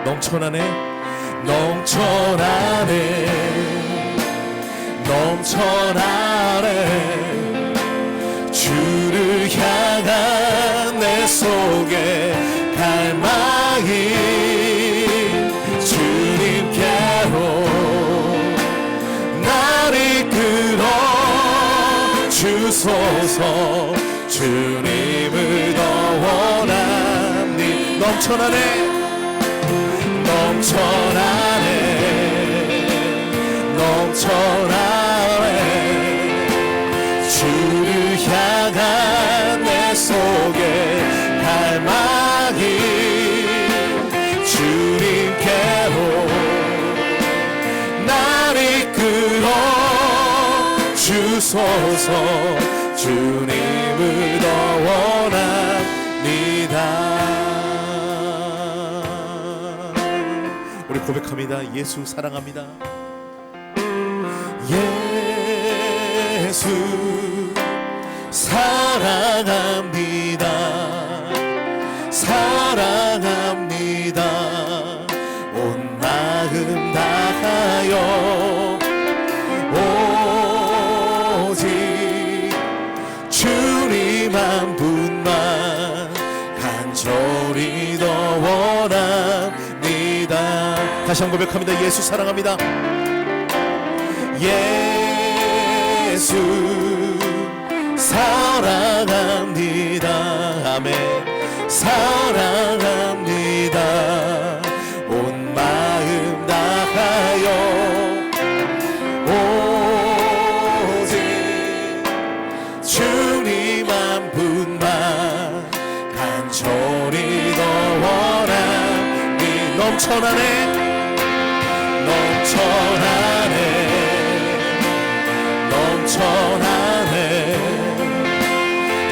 넘쳐나네, 넘쳐나네, 넘쳐나네. 주를 향한 내 속에 갈망이 주님께로 날 이끌어 주소서. 주님을 더 원합니. 넘쳐나네, 넘쳐나네, 넘쳐나네. 주를 향한 내 속에 갈망이 주님께로 날 이끌어 주소서. 주님을 더 원합니다. 우리 고백합니다. 예수 사랑합니다. 예수 사랑합니다. 사랑합니다. 온 마음 다하여 오직 주님 한 분만 간절히 더 원합니다. 다시 한번 고백합니다. 예수 사랑합니다. 예수 사랑합니다. 아멘. 사랑합니다. 온 마음 다하여 오직 주님 한 분만 간절히 더 원하니. 넘쳐나네, 넘쳐나네, 넘쳐나네.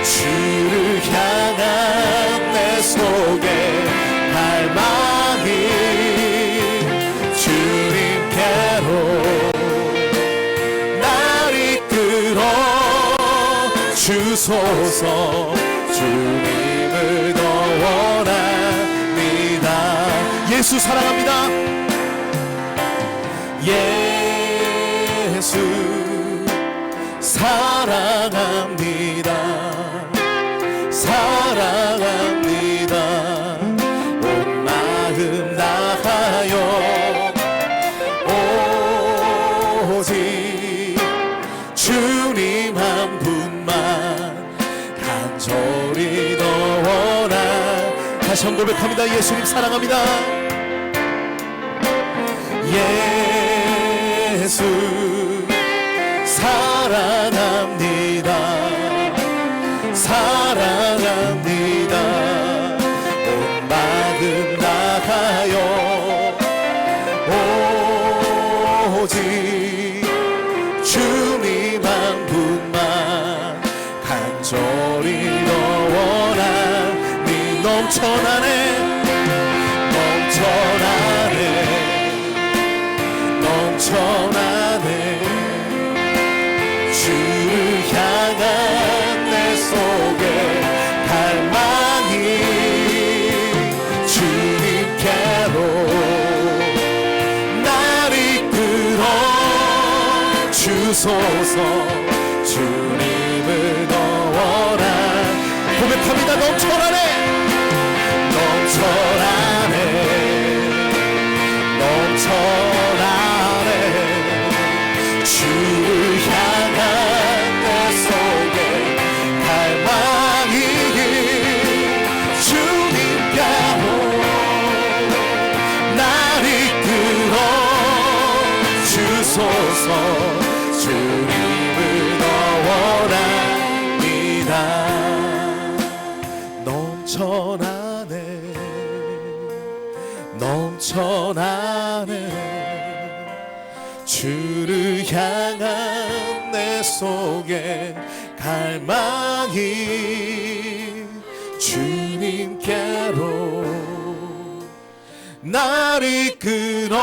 주를 향한 내 속에 갈망이 주님께로 날 이끌어 주소서. 주님을 더 원합니다. 예수 사랑합니다. 예수 사랑합니다. 사랑합니다. 온 마음 다하여 오직 주님 한 분만 간절히 더 원하. 다시 한번 고백합니다. 예수님 사랑합니다. 예수 사랑합니다. 사랑합니다. 온 마음 다하여 오직 주님 한 분만 간절히 더 원하니. 넘쳐나네, 넘쳐나네, 넘쳐나네. 주를 향한 내 속에 갈망이 주님께로 날 이끌어 주소서. 주님을 더 원하. 고백합니다. 넘쳐나네, 넘쳐나네, 넘쳐나네. 주를 향한 내 속에 갈망이 주님께로 날 이끌어 주소서. 주님을 더 원합니다. 넘쳐나네, 넘쳐나네. 주를 향한 내 속에 갈망이 주님께로 날 이끌어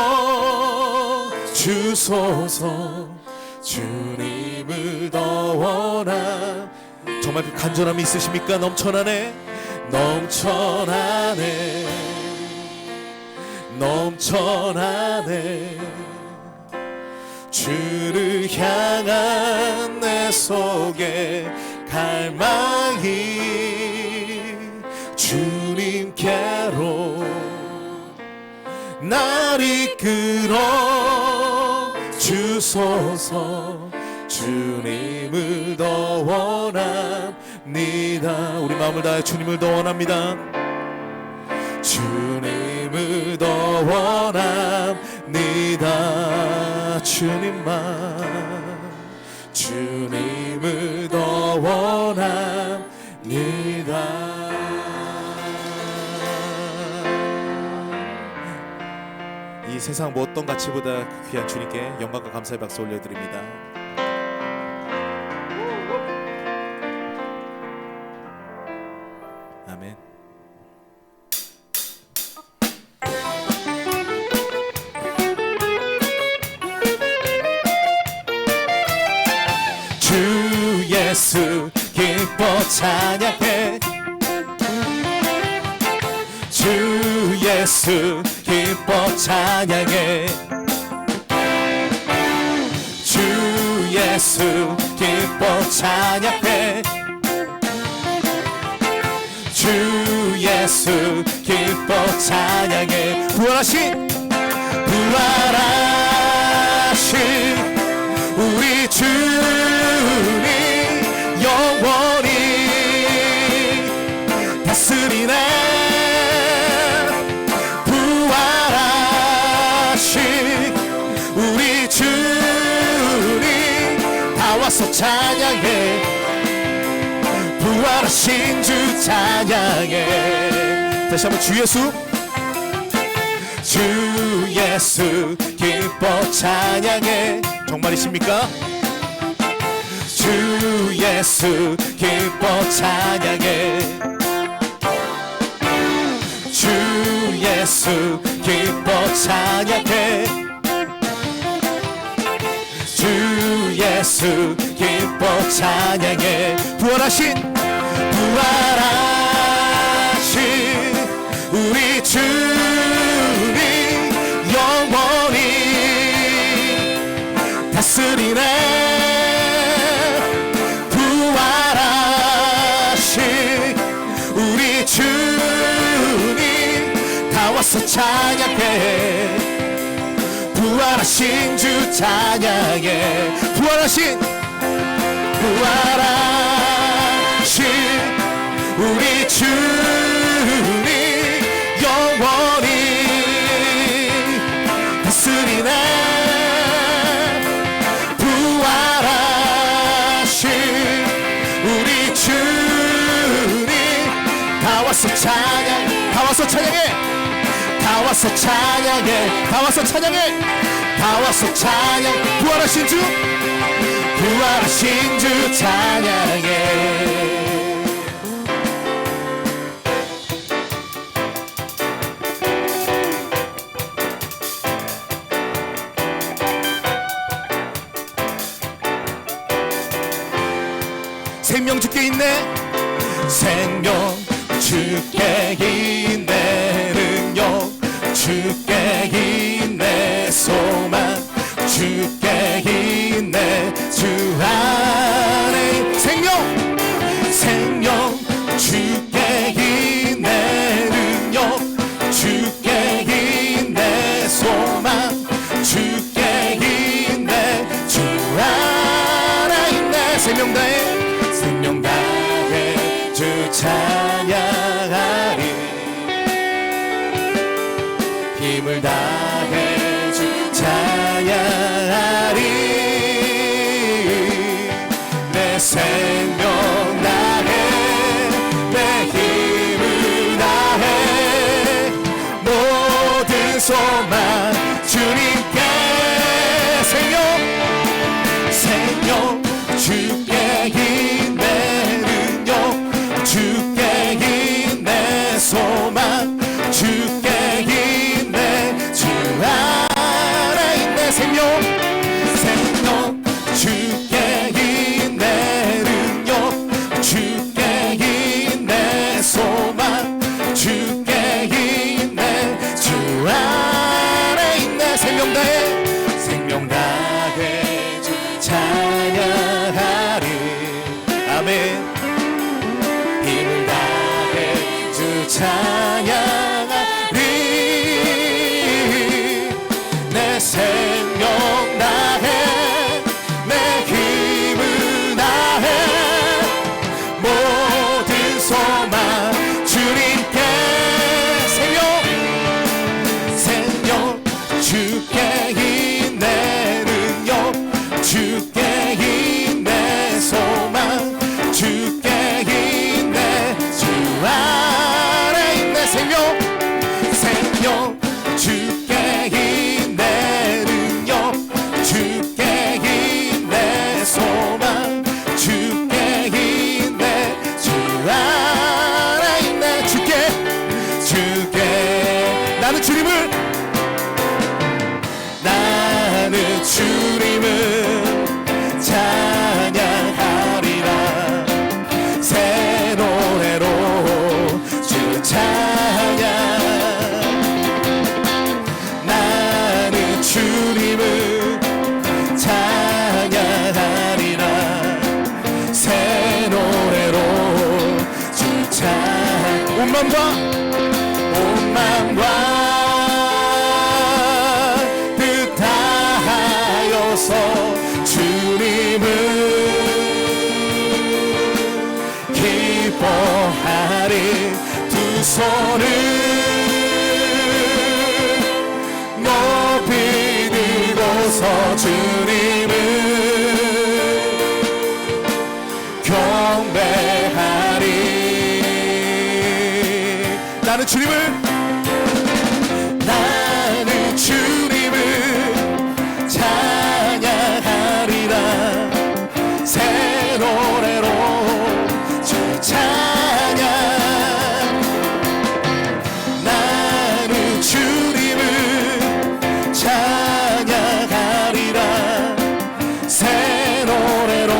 주소서. 주님을 더 원하. 정말 그 간절함이 있으십니까? 넘쳐나네, 넘쳐나네, 넘쳐나네. 주를 향한 내 속에 갈망이 주님께로 날 이끌어 주소서. 주님을 더 원합니다. 우리 마음을 다해 주님을 더 원합니다. 주님을 더 원합니다. 주님을 더 원합니다. 이 세상 뭐 어떤 가치보다 귀한 주님께 영광과 감사의 박수 올려드립니다. 아멘. 주 예수 기뻐 찬양해. 주 예수 기뻐 찬양해. 주 예수 기뻐 찬양해. 주 예수 기뻐 찬양해. 부활하신 우리 주님 영원히 다스리네. 부활하신 우리 주님 다 와서 찬양해. 부활하신 주 찬양해. 다시 한번 주 예수. 주 예수 기뻐 찬양해. 정말이십니까? 주 예수 기뻐 찬양해. 주 예수 기뻐 찬양해. 주 예수 기뻐 찬양해. 부활하신 우리 주님 영원히 다스리네. 부활하신 우리 주님 다 와서 찬양해. 부활하신 주 찬양해. 부활하신 우리 주님 영원히 다스리네. 부활하신 우리 주님 다 와서 찬양. 다 와서 찬양해. 다 와서 찬양해. 다 와서 찬양해. 다 와서 찬양. 부활하신 주 찬양해. 생명 주께 있네. 생명 주께 있네. 능력 주께 있네. 소망 주께 있네. 주 안에 생명 주께 있네. 능력 주께 있네. 소망 주께 있네. 주 안에 있네. 생명 다해 주 찬양하리. 힘을 다해 주 찬양하리. 내 생명 다해 내 힘을 다해 모든 소망 주님께. 생명 주께 있네. 능력 주께 있네. 소망 주께 있네. 주 안에 있네. 생명 주께 있네. 능력 주께 있네. 소망 주께 있네. 주 안에 능력 주께 있네 능력 주께 있네 소망 주께 있네 주 안에 있네 주께 나는 주님을 찬양하리라 새 노래로 주 찬양 나는 주님을 찬양하리라 새 노래로 주 찬양 온 맘과 뜻하여서 주님을 기뻐하리 두 손을 높이 들고서 주님을 경배하리 나는 주님을 찬양하리라 새 노래로 주 찬양 나는 주님을 찬양하리라 새 노래로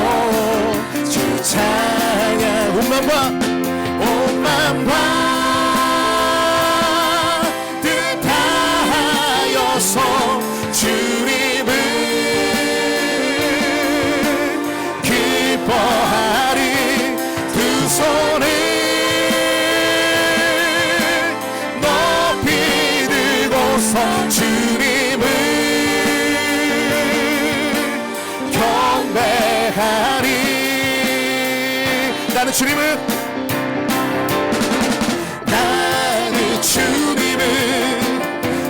주 찬양 온 맘과 뜻하여서 주님을 기뻐하리 두 손을 높이 들고서 주님을 경배하리 나는 주님을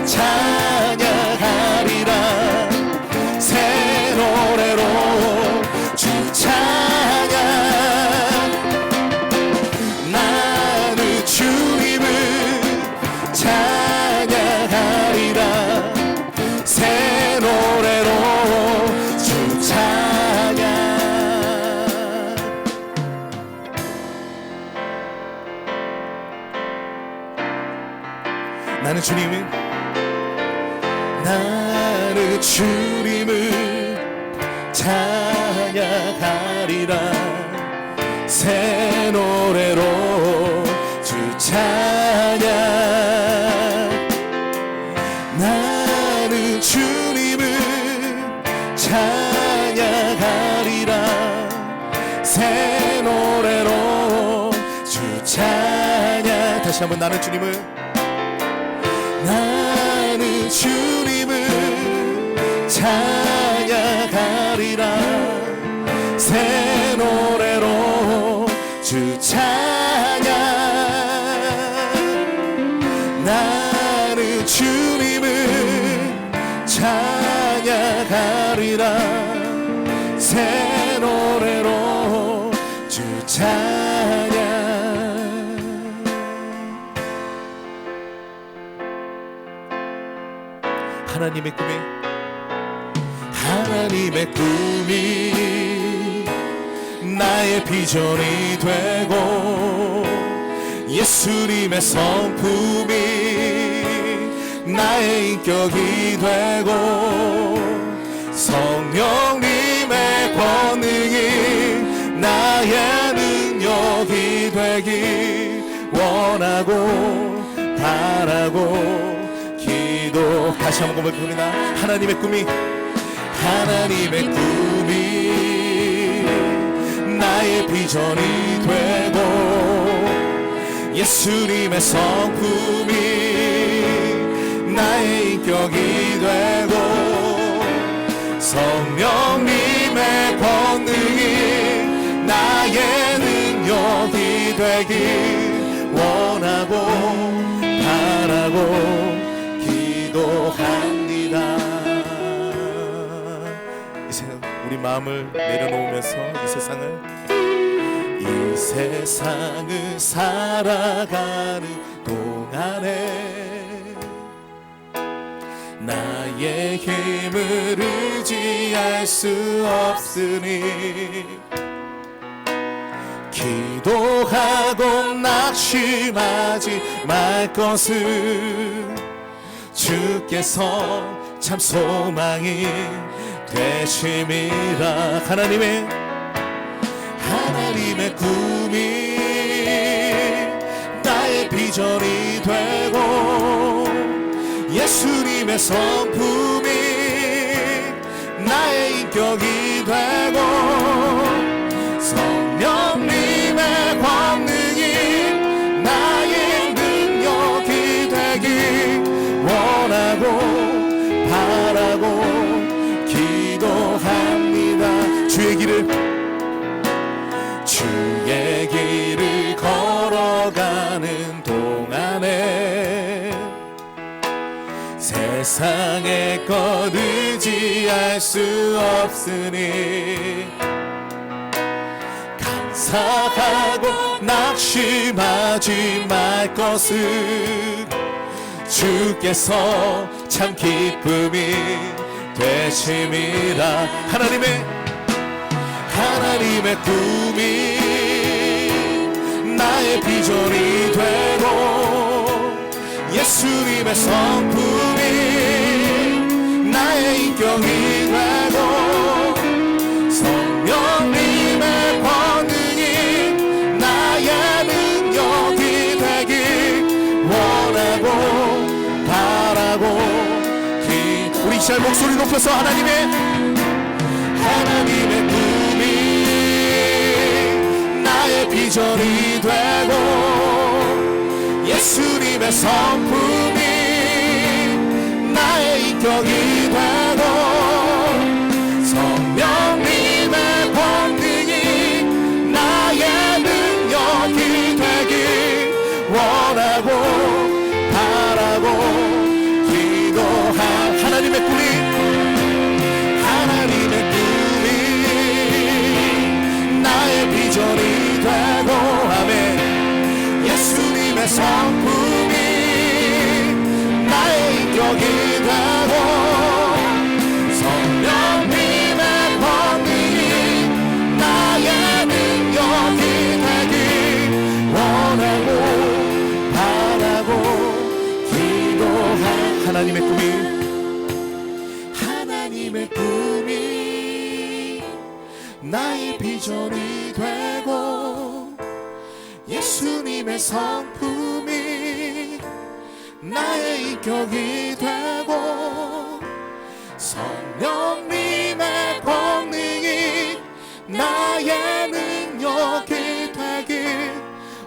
찬양하리라 새 노래로 주 찬양 나는 주님을 찬양하리라 새 노래로 주 찬양 나는 주님을 찬양하리라 새 노래로 주 찬양 나는 주님을 찬양하리라 새 노래로 주 찬양 다시 한번 나는 주님을 찬양하리라 새 노래로 주 찬양 나는 주님을 찬양하리라 새 노래로 주 찬양 하나님의 꿈이 나의 비전이 되고 예수님의 성품이 나의 인격이 되고 성령님의 권능이 나의 능력이 되기 원하고 바라고 다시 한번 고백합니다. 하나님의 꿈이 나의 비전이 되고 예수님의 성품이 나의 인격이 되고 성령님의 권능이 나의 능력이 되기 원하고 바라고 기도합니다. 이제 우리 마음을 내려놓으면서 이 세상을 살아가는 동안에 나의 힘을 의지할 수 없으니 기도하고 낙심하지 말 것을 주께서 참 소망이 되심이라. 하나님의 꿈이 나의 비전이 되고 예수님의 성품이 나의 인격이 되고 성령님의 권능이 나의 능력이 되길 원하고 바라고 기도합니다. 주의 길을 걸어가는 동안에 세상의 것 의지할 수 없으니 감사하고 낙심하지 말 것을 주께서 참 기쁨이 되심이라. 하나님의 꿈이 나의 비전이 되고 예수님의 성품이 나의 인격이 되고 성령님의 권능이 나의 능력이 되길 원하고 바라고 우리 이 시간 목소리 높여서 하나님의 꿈이 나의 비전이 되고 예수님의 성품이 나의 인격이 되고 성령님의 권능이 나의 능력이 되길 원하고 바라고 기도한 하나님의 꿈이 나의 비전이 되고 아멘 예수님의 성품이 나의 인격이 되고 성령님의 권능이 나의 능력이 되길 원하고 바라고 기도한 하나님의 꿈이 나의 비전이 되고 예수님의 성품이 나의 인격이 되고 성령님의 권능이 나의 능력이 되길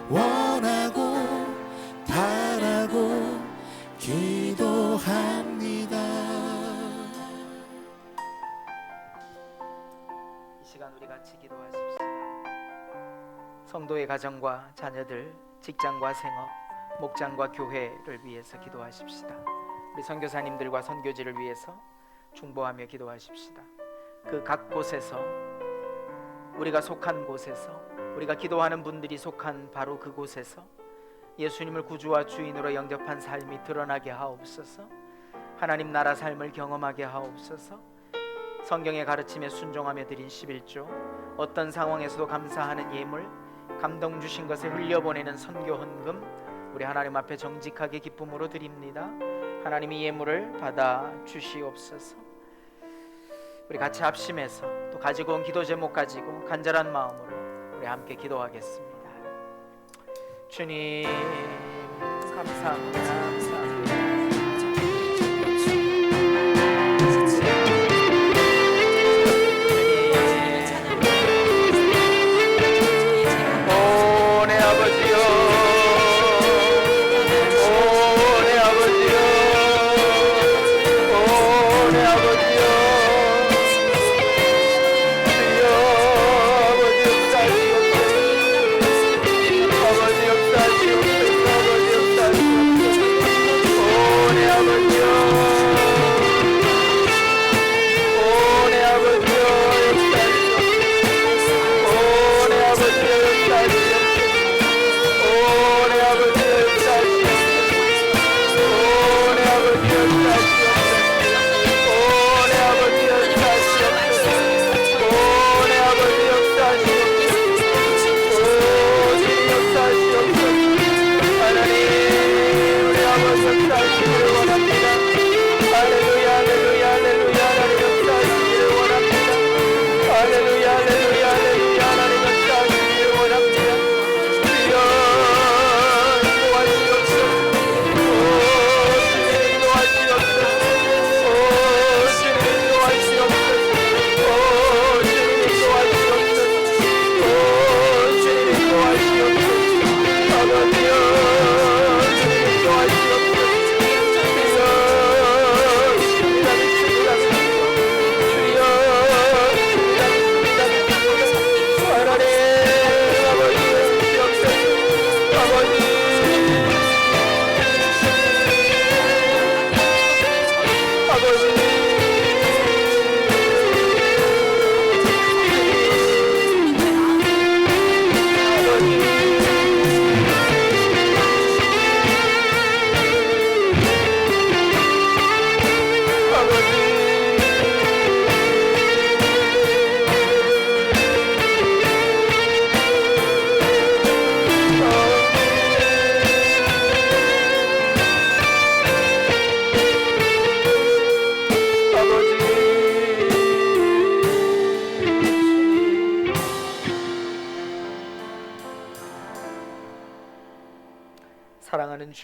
원하고 바라고 기도합니다. 우리 같이 기도하십시다. 성도의 가정과 자녀들, 직장과 생업, 목장과 교회를 위해서 기도하십시다. 우리 선교사님들과 선교지를 위해서 중보하며 기도하십시다. 그 각 곳에서 우리가 속한 곳에서 우리가 기도하는 분들이 속한 바로 그곳에서 예수님을 구주와 주인으로 영접한 삶이 드러나게 하옵소서. 하나님 나라 삶을 경험하게 하옵소서. 성경의 가르침에 순종하며 드린 11조, 어떤 상황에서도 감사하는 예물, 감동 주신 것에 흘려보내는 선교 헌금, 우리 하나님 앞에 정직하게 기쁨으로 드립니다. 하나님이 예물을 받아 주시옵소서. 우리 같이 합심해서 또 가지고 온 기도 제목 가지고 간절한 마음으로 우리 함께 기도하겠습니다. 주님 감사합니다.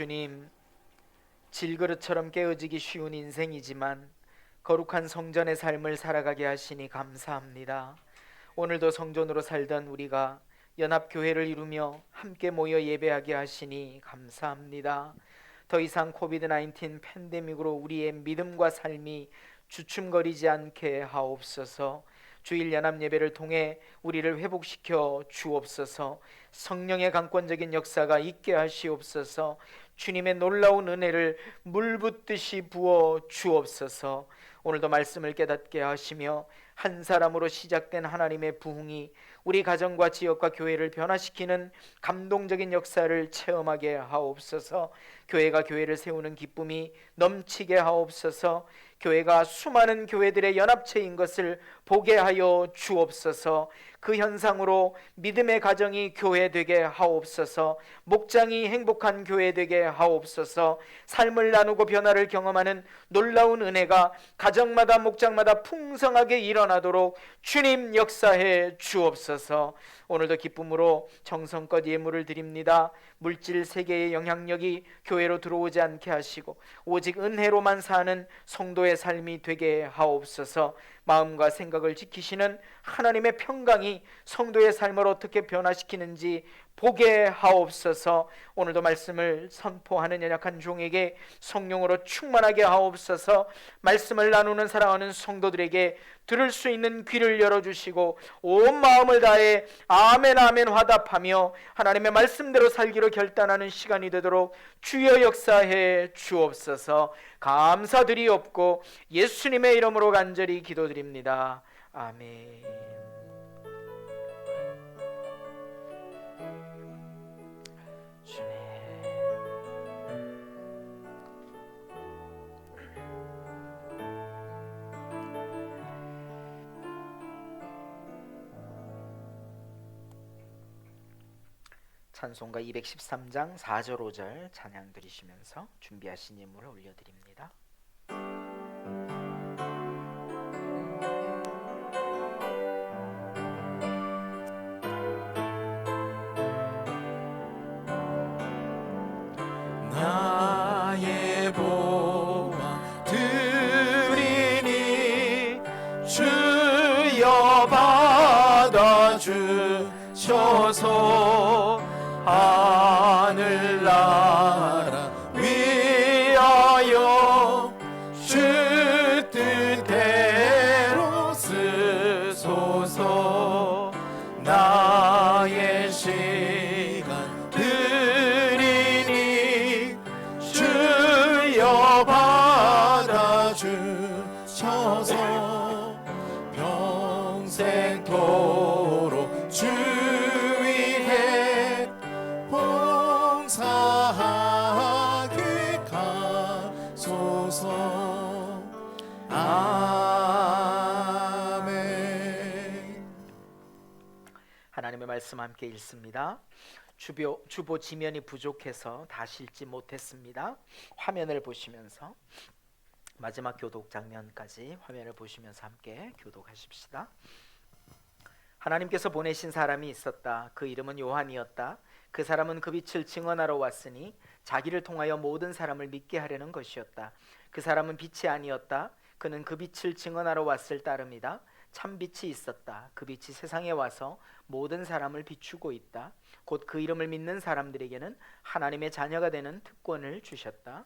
주님, 질그릇처럼 깨어지기 쉬운 인생이지만 거룩한 성전의 삶을 살아가게 하시니 감사합니다. 오늘도 성전으로 살던 우리가 연합교회를 이루며 함께 모여 예배하게 하시니 감사합니다. 더 이상 코비드-19 팬데믹으로 우리의 믿음과 삶이 주춤거리지 않게 하옵소서. 주일 연합 예배를 통해 우리를 회복시켜 주옵소서. 성령의 강권적인 역사가 있게 하시옵소서. 주님의 놀라운 은혜를 물붓듯이 부어 주옵소서. 오늘도 말씀을 깨닫게 하시며 한 사람으로 시작된 하나님의 부흥이 우리 가정과 지역과 교회를 변화시키는 감동적인 역사를 체험하게 하옵소서. 교회가 교회를 세우는 기쁨이 넘치게 하옵소서. 교회가 수많은 교회들의 연합체인 것을 보게 하여 주옵소서. 그 현상으로 믿음의 가정이 교회 되게 하옵소서. 목장이 행복한 교회 되게 하옵소서. 삶을 나누고 변화를 경험하는 놀라운 은혜가 가정마다 목장마다 풍성하게 일어나도록 주님 역사해 주옵소서. 오늘도 기쁨으로 정성껏 예물을 드립니다. 물질 세계의 영향력이 교회로 들어오지 않게 하시고 오직 은혜로만 사는 성도의 삶이 되게 하옵소서. 마음과 생각을 지키시는 하나님의 평강이 성도의 삶을 어떻게 변화시키는지 보게 하옵소서. 오늘도 말씀을 선포하는 연약한 종에게 성령으로 충만하게 하옵소서. 말씀을 나누는 사랑하는 성도들에게 들을 수 있는 귀를 열어주시고 온 마음을 다해 아멘 아멘 화답하며 하나님의 말씀대로 살기로 결단하는 시간이 되도록 주여 역사해 주옵소서. 감사드리옵고 예수님의 이름으로 간절히 기도드립니다. 아멘. 찬송가 213장 4절 5절 찬양 드리시면서 준비하신 예물을 올려드립니다. 나의 보화 드리니 주여 받아주셔서 하늘나라 위하여 주 뜻대로 쓰소서. 나의 시간 드리니 주여 받아주셔서 평생토록 주 위해 봉사하게 가소서. 아멘. 하나님의 말씀 함께 읽습니다. 주보 지면이 부족해서 다시 읽지 못했습니다. 화면을 보시면서 마지막 교독 장면까지 화면을 보시면서 함께 교독하십시다. 하나님께서 보내신 사람이 있었다. 그 이름은 요한이었다. 그 사람은 그 빛을 증언하러 왔으니 자기를 통하여 모든 사람을 믿게 하려는 것이었다. 그 사람은 빛이 아니었다. 그는 그 빛을 증언하러 왔을 따름이다. 참 빛이 있었다. 그 빛이 세상에 와서 모든 사람을 비추고 있다. 곧 그 이름을 믿는 사람들에게는 하나님의 자녀가 되는 특권을 주셨다.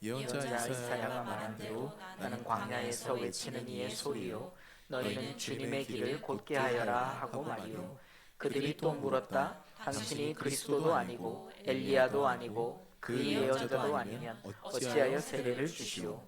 예언자 이사야가 말한 대로 나는 광야에서 외치는 이의 소리요 너희는 주님의 길을 곧게 하여라 하고 말이요. 그들이 또 물었다. 당신이 그리스도도 아니고 엘리야도 아니고 그의 예언자도 아니면 어찌하여 세례를 주시오.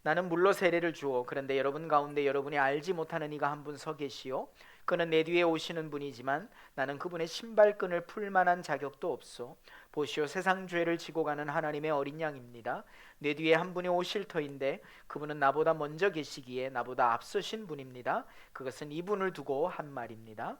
나는 물로 세례를 주오. 그런데 여러분 가운데 여러분이 알지 못하는 이가 한 분 서 계시오. 그는 내 뒤에 오시는 분이지만 나는 그분의 신발끈을 풀 만한 자격도 없소. 보시오, 세상 죄를 지고 가는 하나님의 어린 양입니다. 내 뒤에 한 분이 오실 터인데 그분은 나보다 먼저 계시기에 나보다 앞서신 분입니다. 그것은 이분을 두고 한 말입니다.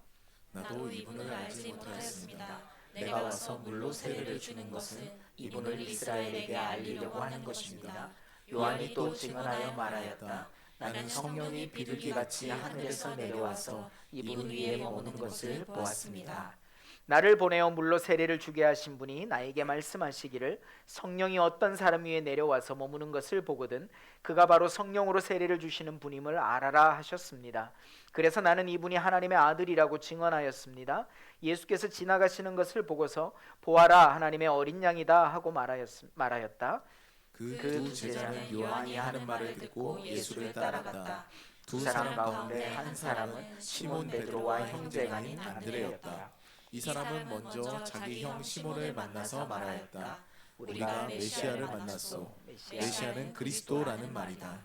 나도 이분을 알지 못하였습니다. 내가 와서 물로 세례를 주는 것은 이분을 이스라엘에게 알리려고 하는 것입니다. 요한이 또 증언하여 말하였다. 나는 성령이 비둘기같이 하늘에서 내려와서 이분 위에 머무는 것을 보았습니다. 나를 보내어 물로 세례를 주게 하신 분이 나에게 말씀하시기를 성령이 어떤 사람 위에 내려와서 머무는 것을 보거든 그가 바로 성령으로 세례를 주시는 분임을 알아라 하셨습니다. 그래서 나는 이분이 하나님의 아들이라고 증언하였습니다. 예수께서 지나가시는 것을 보고서 보아라 하나님의 어린 양이다 하고 말하였다. 그 두 제자는 요한이 하는 말을 듣고 예수를 따라갔다. 두 사람 가운데 한 사람은 시몬 베드로와 형제가 아닌 안드레였다. 이 사람은 먼저 자기 형 시몬을 만나서 말하였다. 우리가 메시아를 만났소. 메시아는 그리스도라는 말이다.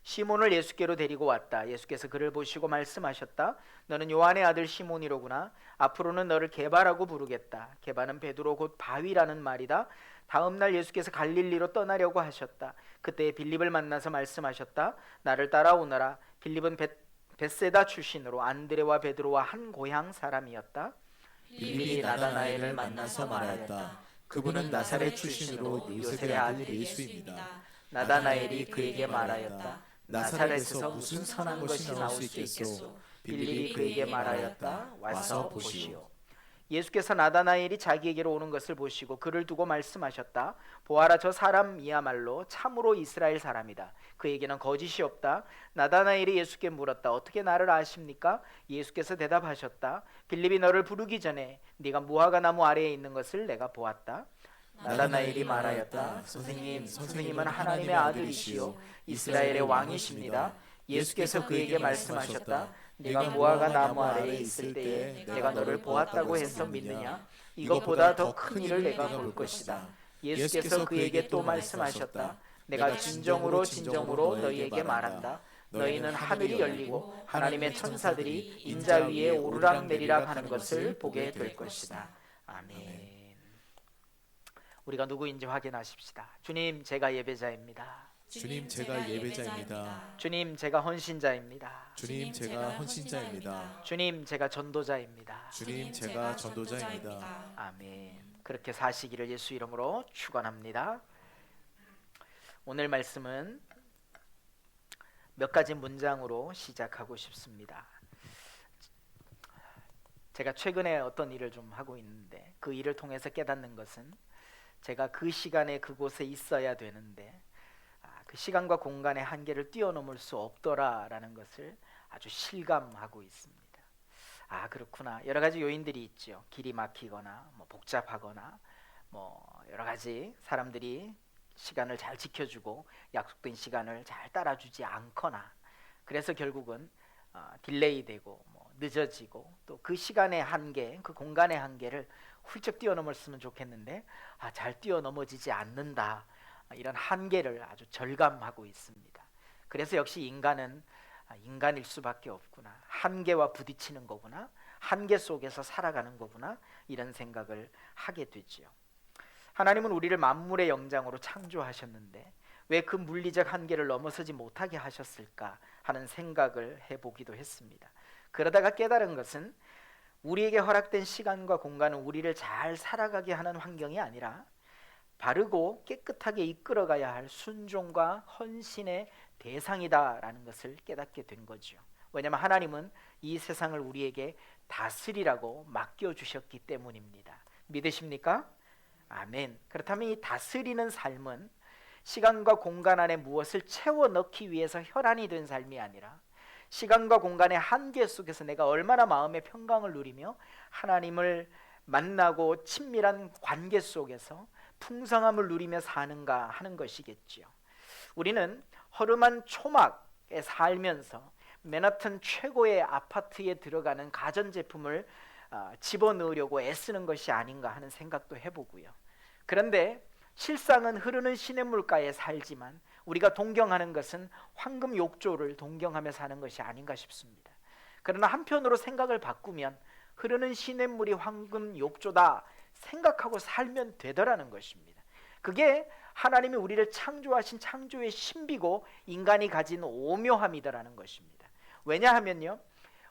시몬을 예수께로 데리고 왔다. 예수께서 그를 보시고 말씀하셨다. 너는 요한의 아들 시몬이로구나. 앞으로는 너를 게바라고 부르겠다. 게바는 베드로 곧 바위라는 말이다. 다음 날 예수께서 갈릴리로 떠나려고 하셨다. 그때 빌립을 만나서 말씀하셨다. 나를 따라오너라. 빌립은 벳세다 출신으로 안드레와 베드로와 한 고향 사람이었다. 빌립이 나다나엘을 만나서 말하였다. 그분은 나사렛 출신으로 요셉의 아들 예수입니다. 나다나엘이 그에게 말하였다. 나사렛에서 무슨 선한 것이 나올 수 있겠소? 빌립이 그에게 말하였다. 와서 보시오. 예수께서 나다나엘이 자기에게로 오는 것을 보시고 그를 두고 말씀하셨다. 보아라, 저 사람이야말로 참으로 이스라엘 사람이다. 그에게는 거짓이 없다. 나다나엘이 예수께 물었다. 어떻게 나를 아십니까? 예수께서 대답하셨다. 빌립이 너를 부르기 전에 네가 무화과 나무 아래에 있는 것을 내가 보았다. 나다나엘이 말하였다. 선생님은 하나님의 아들이시요 이스라엘의 왕이십니다. 예수께서 그에게 말씀하셨다. 네가 무화과 나무 아래에 있을 때에 내가 너를 보았다고 해서 믿느냐? 이것보다 더 큰 일을 내가 볼 것이다. 예수께서 그에게 또 말씀하셨다. 내가 진정으로 너희에게 말한다. 너희는 하늘이 열리고 하나님의 천사들이 인자 위에 오르락내리락 하는 것을 보게 될 것이다. 아멘. 우리가 누구인지 확인하십시다. 주님, 제가 예배자입니다. 주님, 제가 예배자입니다. 주님, 제가 헌신자입니다. 주님, 제가 헌신자입니다. 주님, 제가 전도자입니다. 주님, 제가 전도자입니다. 아멘. 그렇게 사시기를 예수 이름으로 축원합니다. 오늘 말씀은 몇 가지 문장으로 시작하고 싶습니다. 제가 최근에 어떤 일을 좀 하고 있는데 그 일을 통해서 깨닫는 것은 제가 그 시간에 그곳에 있어야 되는데 그 시간과 공간의 한계를 뛰어넘을 수 없더라라는 것을 아주 실감하고 있습니다. 아, 그렇구나. 여러 가지 요인들이 있죠. 길이 막히거나 복잡하거나 여러 가지 사람들이 시간을 잘 지켜주고 약속된 시간을 잘 따라주지 않거나 그래서 결국은 딜레이 되고 늦어지고 또 그 시간의 한계, 그 공간의 한계를 훌쩍 뛰어넘었으면 좋겠는데 잘 뛰어넘어지지 않는다. 이런 한계를 아주 절감하고 있습니다. 그래서 역시 인간은 인간일 수밖에 없구나. 한계와 부딪히는 거구나. 한계 속에서 살아가는 거구나. 이런 생각을 하게 되지요. 하나님은 우리를 만물의 영장으로 창조하셨는데 왜 그 물리적 한계를 넘어서지 못하게 하셨을까 하는 생각을 해보기도 했습니다. 그러다가 깨달은 것은 우리에게 허락된 시간과 공간은 우리를 잘 살아가게 하는 환경이 아니라 바르고 깨끗하게 이끌어가야 할 순종과 헌신의 대상이다라는 것을 깨닫게 된 거죠. 왜냐하면 하나님은 이 세상을 우리에게 다스리라고 맡겨주셨기 때문입니다. 믿으십니까? 아멘. 그렇다면 이 다스리는 삶은 시간과 공간 안에 무엇을 채워 넣기 위해서 혈안이 된 삶이 아니라 시간과 공간의 한계 속에서 내가 얼마나 마음의 평강을 누리며 하나님을 만나고 친밀한 관계 속에서 풍성함을 누리며 사는가 하는 것이겠지요. 우리는 허름한 초막에 살면서 맨하튼 최고의 아파트에 들어가는 가전제품을 집어넣으려고 애쓰는 것이 아닌가 하는 생각도 해보고요. 그런데 실상은 흐르는 시냇물가에 살지만 우리가 동경하는 것은 황금 욕조를 동경하며 사는 것이 아닌가 싶습니다. 그러나 한편으로 생각을 바꾸면 흐르는 시냇물이 황금 욕조다 생각하고 살면 되더라는 것입니다. 그게 하나님이 우리를 창조하신 창조의 신비고 인간이 가진 오묘함이더라는 것입니다. 왜냐하면요,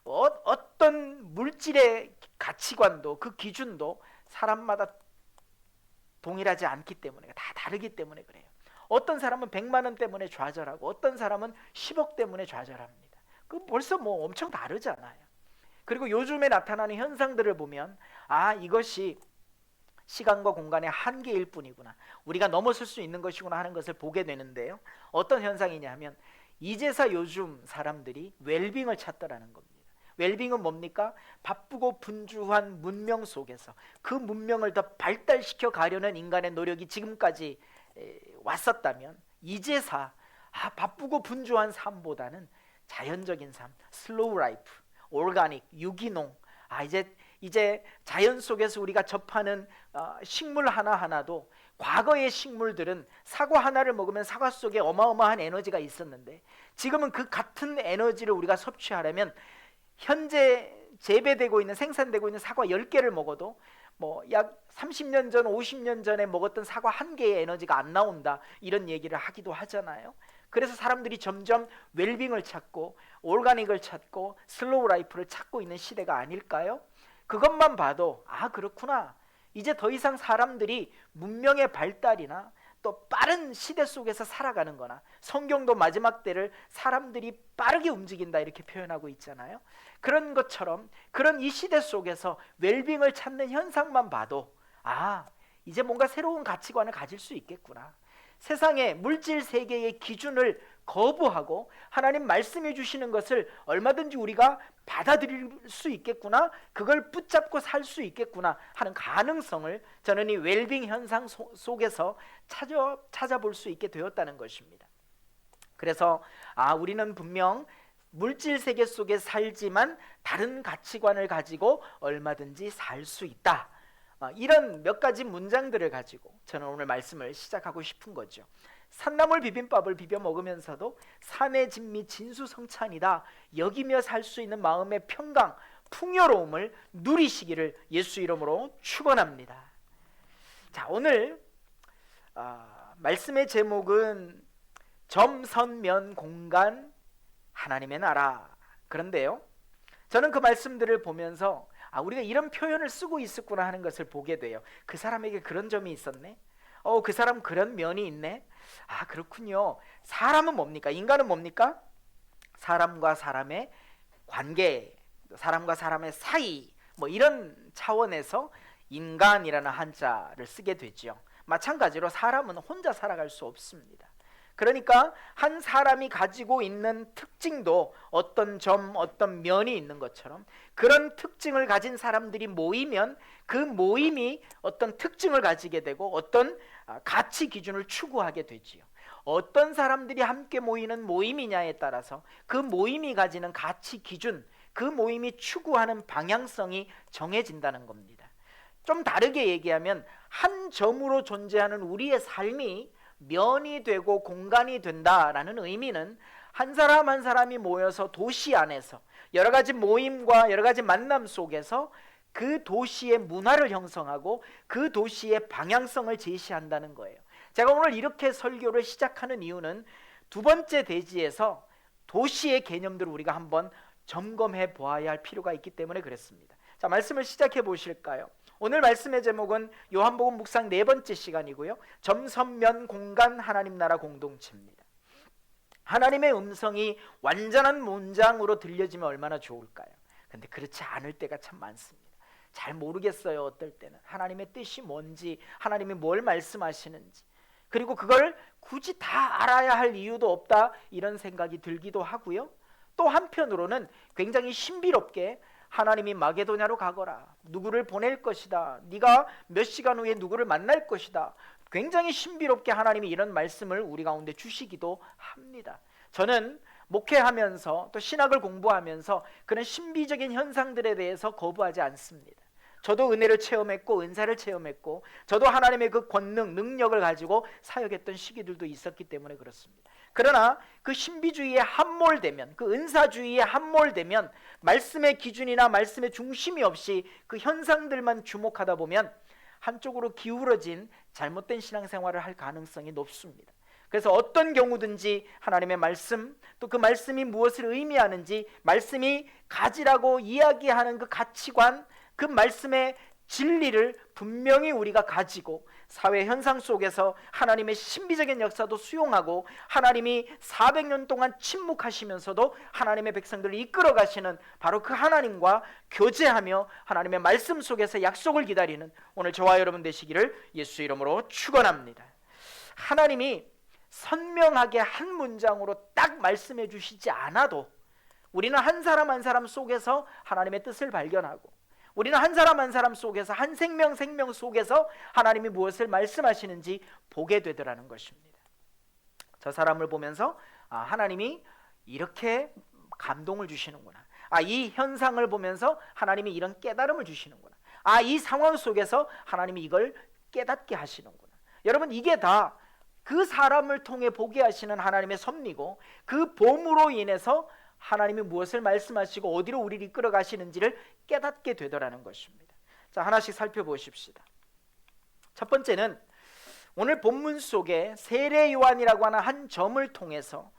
어떤 물질의 가치관도 그 기준도 사람마다 동일하지 않기 때문에 다 다르기 때문에 그래요. 어떤 사람은 100만 원 때문에 좌절하고 어떤 사람은 10억 때문에 좌절합니다. 그 벌써 엄청 다르잖아요. 그리고 요즘에 나타나는 현상들을 보면 이것이 시간과 공간의 한계일 뿐이구나, 우리가 넘어설 수 있는 것이구나 하는 것을 보게 되는데요. 어떤 현상이냐 하면 이제서 요즘 사람들이 웰빙을 찾더라는 겁니다. 웰빙은 뭡니까? 바쁘고 분주한 문명 속에서 그 문명을 더 발달시켜 가려는 인간의 노력이 지금까지 왔었다면, 이제서 바쁘고 분주한 삶보다는 자연적인 삶, 슬로우 라이프, 오르가닉, 유기농, 이제 자연 속에서 우리가 접하는 식물 하나하나도, 과거의 식물들은 사과 하나를 먹으면 사과 속에 어마어마한 에너지가 있었는데, 지금은 그 같은 에너지를 우리가 섭취하려면 현재 재배되고 있는, 생산되고 있는 사과 10개를 먹어도 약 30년 전, 50년 전에 먹었던 사과 한 개의 에너지가 안 나온다, 이런 얘기를 하기도 하잖아요. 그래서 사람들이 점점 웰빙을 찾고 오르가닉을 찾고 슬로우 라이프를 찾고 있는 시대가 아닐까요? 그것만 봐도 그렇구나, 이제 더 이상 사람들이 문명의 발달이나 또 빠른 시대 속에서 살아가는 거나, 성경도 마지막 때를 사람들이 빠르게 움직인다 이렇게 표현하고 있잖아요. 그런 것처럼 그런 이 시대 속에서 웰빙을 찾는 현상만 봐도 이제 뭔가 새로운 가치관을 가질 수 있겠구나, 세상의 물질 세계의 기준을 거부하고 하나님 말씀해 주시는 것을 얼마든지 우리가 받아들일 수 있겠구나, 그걸 붙잡고 살 수 있겠구나 하는 가능성을 저는 이 웰빙 현상 속에서 찾아볼 수 있게 되었다는 것입니다. 그래서 우리는 분명 물질 세계 속에 살지만 다른 가치관을 가지고 얼마든지 살 수 있다, 이런 몇 가지 문장들을 가지고 저는 오늘 말씀을 시작하고 싶은 거죠. 산나물 비빔밥을 비벼 먹으면서도 산의 진미 진수성찬이다 여기며 살 수 있는 마음의 평강, 풍요로움을 누리시기를 예수 이름으로 축원합니다. 자, 오늘 말씀의 제목은 점선면 공간 하나님의 나라. 그런데요, 저는 그 말씀들을 보면서 우리가 이런 표현을 쓰고 있었구나 하는 것을 보게 돼요. 그 사람에게 그런 점이 있었네, 그 사람 그런 면이 있네, 그렇군요. 사람은 뭡니까? 인간은 뭡니까? 사람과 사람의 관계, 사람과 사람의 사이, 이런 차원에서 인간이라는 한자를 쓰게 되죠. 마찬가지로 사람은 혼자 살아갈 수 없습니다. 그러니까 한 사람이 가지고 있는 특징도 어떤 점, 어떤 면이 있는 것처럼 그런 특징을 가진 사람들이 모이면 그 모임이 어떤 특징을 가지게 되고 어떤 가치 기준을 추구하게 되지요. 어떤 사람들이 함께 모이는 모임이냐에 따라서 그 모임이 가지는 가치 기준, 그 모임이 추구하는 방향성이 정해진다는 겁니다. 좀 다르게 얘기하면 한 점으로 존재하는 우리의 삶이 면이 되고 공간이 된다라는 의미는 한 사람 한 사람이 모여서 도시 안에서 여러 가지 모임과 여러 가지 만남 속에서 그 도시의 문화를 형성하고 그 도시의 방향성을 제시한다는 거예요. 제가 오늘 이렇게 설교를 시작하는 이유는 두 번째 대지에서 도시의 개념들을 우리가 한번 점검해 보아야 할 필요가 있기 때문에 그랬습니다. 자, 말씀을 시작해 보실까요? 오늘 말씀의 제목은 요한복음 묵상 4번째 시간이고요, 점선면 공간 하나님 나라 공동체입니다. 하나님의 음성이 완전한 문장으로 들려지면 얼마나 좋을까요? 근데 그렇지 않을 때가 참 많습니다. 잘 모르겠어요. 어떨 때는 하나님의 뜻이 뭔지, 하나님이 뭘 말씀하시는지, 그리고 그걸 굳이 다 알아야 할 이유도 없다, 이런 생각이 들기도 하고요. 또 한편으로는 굉장히 신비롭게 하나님이 마게도냐로 가거라, 누구를 보낼 것이다, 네가 몇 시간 후에 누구를 만날 것이다, 굉장히 신비롭게 하나님이 이런 말씀을 우리 가운데 주시기도 합니다. 저는 목회하면서 또 신학을 공부하면서 그런 신비적인 현상들에 대해서 거부하지 않습니다. 저도 은혜를 체험했고 은사를 체험했고 저도 하나님의 그 권능, 능력을 가지고 사역했던 시기들도 있었기 때문에 그렇습니다. 그러나 그 신비주의에 함몰되면, 그 은사주의에 함몰되면 말씀의 기준이나 말씀의 중심이 없이 그 현상들만 주목하다 보면 한쪽으로 기울어진 잘못된 신앙생활을 할 가능성이 높습니다. 그래서 어떤 경우든지 하나님의 말씀, 또 그 말씀이 무엇을 의미하는지, 말씀이 가지라고 이야기하는 그 가치관, 그 말씀의 진리를 분명히 우리가 가지고 사회 현상 속에서 하나님의 신비적인 역사도 수용하고 하나님이 400년 동안 침묵하시면서도 하나님의 백성들을 이끌어 가시는 바로 그 하나님과 교제하며 하나님의 말씀 속에서 약속을 기다리는 오늘 저와 여러분 되시기를 예수 이름으로 축원합니다. 하나님이 선명하게 한 문장으로 딱 말씀해 주시지 않아도 우리는 한 사람 한 사람 속에서 하나님의 뜻을 발견하고 우리는 한 사람 한 사람 속에서 한 생명 속에서 하나님이 무엇을 말씀하시는지 보게 되더라는 것입니다. 저 사람을 보면서 하나님이 이렇게 감동을 주시는구나. 이 현상을 보면서 하나님이 이런 깨달음을 주시는구나. 이 상황 속에서 하나님이 이걸 깨닫게 하시는구나. 여러분, 이게 다 그 사람을 통해 보게 하시는 하나님의 섭리고 그 봄으로 인해서 하나님이 무엇을 말씀하시고 어디로 우리를 이끌어 가시는지를 깨닫게 되더라는 것입니다. 자, 하나씩 살펴보십시다. 첫 번째는 오늘 본문 속에 세례 요한이라고 하는 한 점을 통해서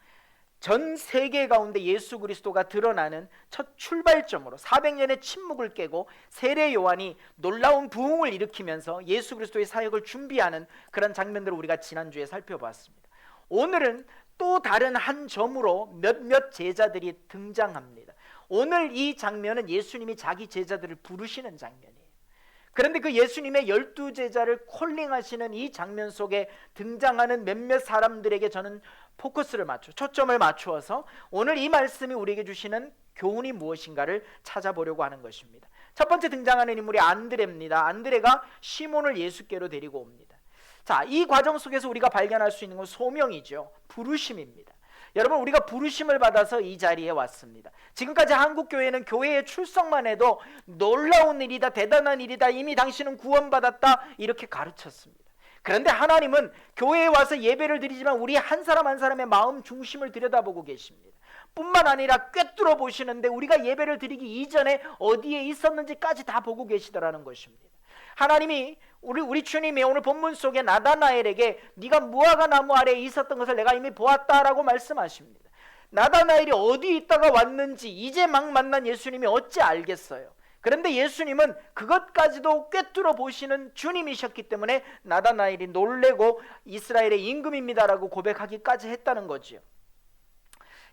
전 세계 가운데 예수 그리스도가 드러나는 첫 출발점으로 400년의 침묵을 깨고 세례 요한이 놀라운 부흥을 일으키면서 예수 그리스도의 사역을 준비하는 그런 장면들을 우리가 지난주에 살펴봤습니다. 오늘은 또 다른 한 점으로 몇몇 제자들이 등장합니다. 오늘 이 장면은 예수님이 자기 제자들을 부르시는 장면이에요. 그런데 그 예수님의 12제자를 콜링하시는 이 장면 속에 등장하는 몇몇 사람들에게 저는 초점을 맞추어서 오늘 이 말씀이 우리에게 주시는 교훈이 무엇인가를 찾아보려고 하는 것입니다. 첫 번째 등장하는 인물이 안드레입니다. 안드레가 시몬을 예수께로 데리고 옵니다. 자, 이 과정 속에서 우리가 발견할 수 있는 건 소명이죠. 부르심입니다. 여러분, 우리가 부르심을 받아서 이 자리에 왔습니다. 지금까지 한국교회는 교회에 출석만 해도 놀라운 일이다, 대단한 일이다, 이미 당신은 구원받았다 이렇게 가르쳤습니다. 그런데 하나님은 교회에 와서 예배를 드리지만 우리 한 사람 한 사람의 마음 중심을 들여다보고 계십니다. 뿐만 아니라 꿰뚫어 보시는데 우리가 예배를 드리기 이전에 어디에 있었는지까지 다 보고 계시더라는 것입니다. 하나님이 우리 주님이 오늘 본문 속에 나다나엘에게 네가 무화과 나무 아래에 있었던 것을 내가 이미 보았다라고 말씀하십니다. 나다나엘이 어디 있다가 왔는지 이제 막 만난 예수님이 어찌 알겠어요. 그런데 예수님은 그것까지도 꿰뚫어 보시는 주님이셨기 때문에 나다나엘이 놀래고 이스라엘의 임금입니다라고 고백하기까지 했다는 거지요.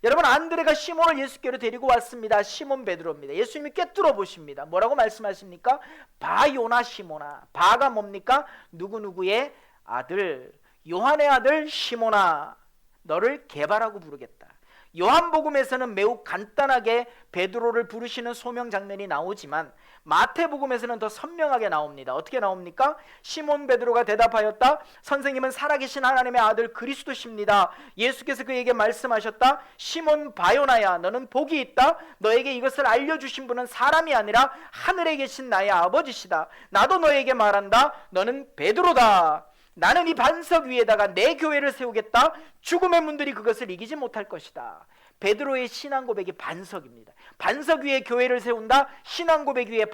여러분, 안드레가 시몬을 예수께로 데리고 왔습니다. 시몬 베드로입니다. 예수님이 꿰뚫어 보십니다. 뭐라고 말씀하십니까? 바요나 시몬아. 바가 뭡니까? 누구누구의 아들, 요한의 아들 시몬아, 너를 게바라고 부르겠다. 요한복음에서는 매우 간단하게 베드로를 부르시는 소명 장면이 나오지만 마태복음에서는 더 선명하게 나옵니다. 어떻게 나옵니까? 시몬 베드로가 대답하였다. 선생님은 살아계신 하나님의 아들 그리스도십니다. 예수께서 그에게 말씀하셨다. 시몬 바요나야, 너는 복이 있다. 너에게 이것을 알려주신 분은 사람이 아니라 하늘에 계신 나의 아버지시다. 나도 너에게 말한다. 너는 베드로다. 나는 이 반석 위에다가 내 교회를 세우겠다. 죽음의 문들이 그것을 이기지 못할 것이다. 베드로의 신앙 고백이 반석입니다. 반석 위에 교회를 세운다. 신앙 고백 위에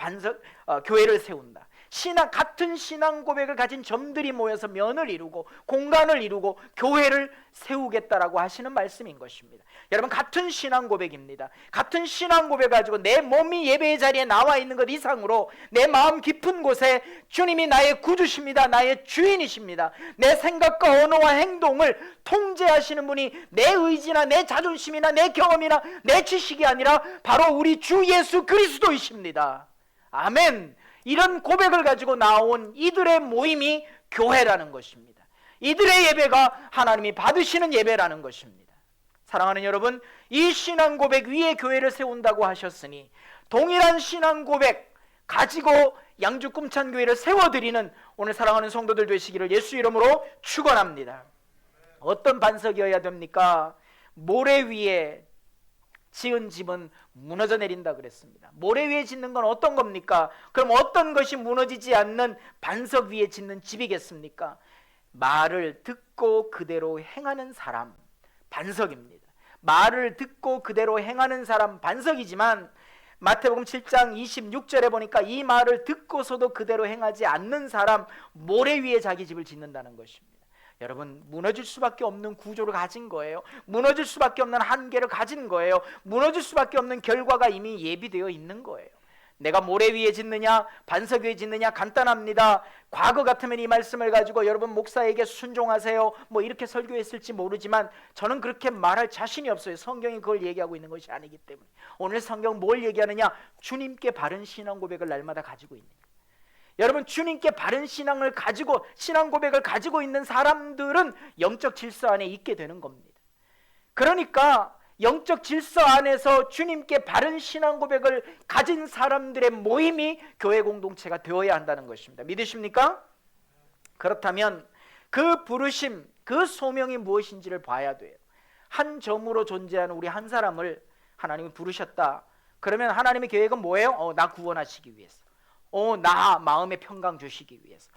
교회를 세운다. 같은 신앙 고백을 가진 점들이 모여서 면을 이루고 공간을 이루고 교회를 세우겠다라고 하시는 말씀인 것입니다. 여러분, 같은 신앙 고백입니다. 같은 신앙 고백 가지고 내 몸이 예배의 자리에 나와 있는 것 이상으로 내 마음 깊은 곳에 주님이 나의 구주십니다. 나의 주인이십니다. 내 생각과 언어와 행동을 통제하시는 분이 내 의지나 내 자존심이나 내 경험이나 내 지식이 아니라 바로 우리 주 예수 그리스도이십니다. 아멘. 이런 고백을 가지고 나온 이들의 모임이 교회라는 것입니다. 이들의 예배가 하나님이 받으시는 예배라는 것입니다. 사랑하는 여러분, 이 신앙 고백 위에 교회를 세운다고 하셨으니 동일한 신앙 고백 가지고 양주 꿈찬교회를 세워드리는 오늘 사랑하는 성도들 되시기를 예수 이름으로 축원합니다. 어떤 반석이어야 됩니까? 모래 위에 지은 집은 무너져 내린다 그랬습니다. 모래 위에 짓는 건 어떤 겁니까? 그럼 어떤 것이 무너지지 않는 반석 위에 짓는 집이겠습니까? 말을 듣고 그대로 행하는 사람, 반석입니다. 말을 듣고 그대로 행하는 사람, 반석이지만 마태복음 7장 26절에 보니까 이 말을 듣고서도 그대로 행하지 않는 사람, 모래 위에 자기 집을 짓는다는 것입니다. 여러분, 무너질 수밖에 없는 구조를 가진 거예요. 무너질 수밖에 없는 한계를 가진 거예요. 무너질 수밖에 없는 결과가 이미 예비되어 있는 거예요. 내가 모래 위에 짓느냐 반석 위에 짓느냐 간단합니다. 과거 같으면 이 말씀을 가지고 여러분 목사에게 순종하세요 뭐 이렇게 설교했을지 모르지만 저는 그렇게 말할 자신이 없어요. 성경이 그걸 얘기하고 있는 것이 아니기 때문에. 오늘 성경 뭘 얘기하느냐? 주님께 바른 신앙 고백을 날마다 가지고 있는 거예요. 여러분 주님께 바른 신앙을 가지고 신앙 고백을 가지고 있는 사람들은 영적 질서 안에 있게 되는 겁니다. 그러니까 영적 질서 안에서 주님께 바른 신앙 고백을 가진 사람들의 모임이 교회 공동체가 되어야 한다는 것입니다. 믿으십니까? 그렇다면 그 부르심, 그 소명이 무엇인지를 봐야 돼요. 한 점으로 존재하는 우리 한 사람을 하나님이 부르셨다. 그러면 하나님의 계획은 뭐예요? 나 구원하시기 위해서. 나 마음의 평강 주시기 위해서.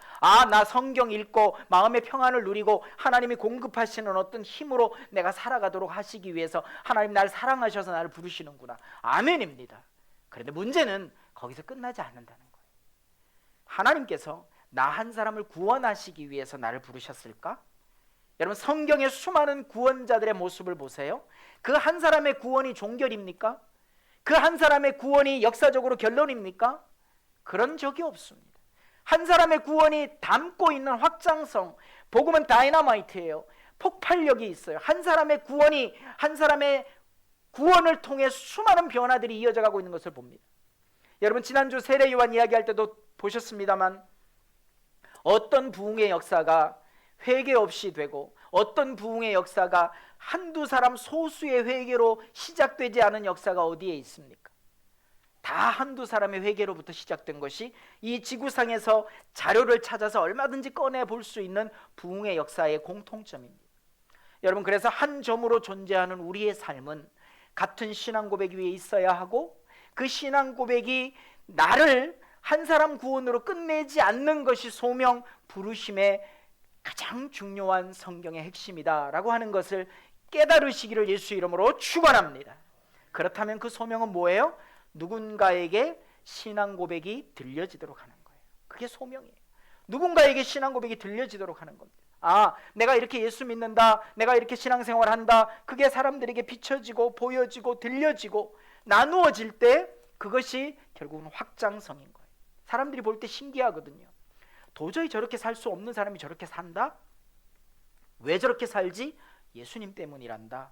나 성경 읽고 마음의 평안을 누리고 하나님이 공급하시는 어떤 힘으로 내가 살아가도록 하시기 위해서 하나님 날 사랑하셔서 나를 부르시는구나. 아멘입니다. 그런데 문제는 거기서 끝나지 않는다는 거예요. 하나님께서 나 한 사람을 구원하시기 위해서 나를 부르셨을까? 여러분 성경의 수많은 구원자들의 모습을 보세요. 그 한 사람의 구원이 종결입니까? 그 한 사람의 구원이 역사적으로 결론입니까? 그런 적이 없습니다. 한 사람의 구원이 담고 있는 확장성, 복음은 다이너마이트예요. 폭발력이 있어요. 한 사람의 구원이 한 사람의 구원을 통해 수많은 변화들이 이어져 가고 있는 것을 봅니다. 여러분 지난주 세례 요한 이야기할 때도 보셨습니다만 어떤 부흥의 역사가 회개 없이 되고 어떤 부흥의 역사가 한두 사람 소수의 회개로 시작되지 않은 역사가 어디에 있습니까? 다 한두 사람의 회개로부터 시작된 것이 이 지구상에서 자료를 찾아서 얼마든지 꺼내 볼 수 있는 부흥의 역사의 공통점입니다. 여러분 그래서 한 점으로 존재하는 우리의 삶은 같은 신앙 고백 위에 있어야 하고 그 신앙 고백이 나를 한 사람 구원으로 끝내지 않는 것이 소명 부르심의 가장 중요한 성경의 핵심이다 라고 하는 것을 깨달으시기를 예수 이름으로 축원합니다. 그렇다면 그 소명은 뭐예요? 누군가에게 신앙 고백이 들려지도록 하는 거예요. 그게 소명이에요. 누군가에게 신앙 고백이 들려지도록 하는 겁니다. 내가 이렇게 예수 믿는다, 내가 이렇게 신앙생활 한다, 그게 사람들에게 비춰지고 보여지고 들려지고 나누어질 때 그것이 결국은 확장성인 거예요. 사람들이 볼 때 신기하거든요. 도저히 저렇게 살 수 없는 사람이 저렇게 산다? 왜 저렇게 살지? 예수님 때문이란다.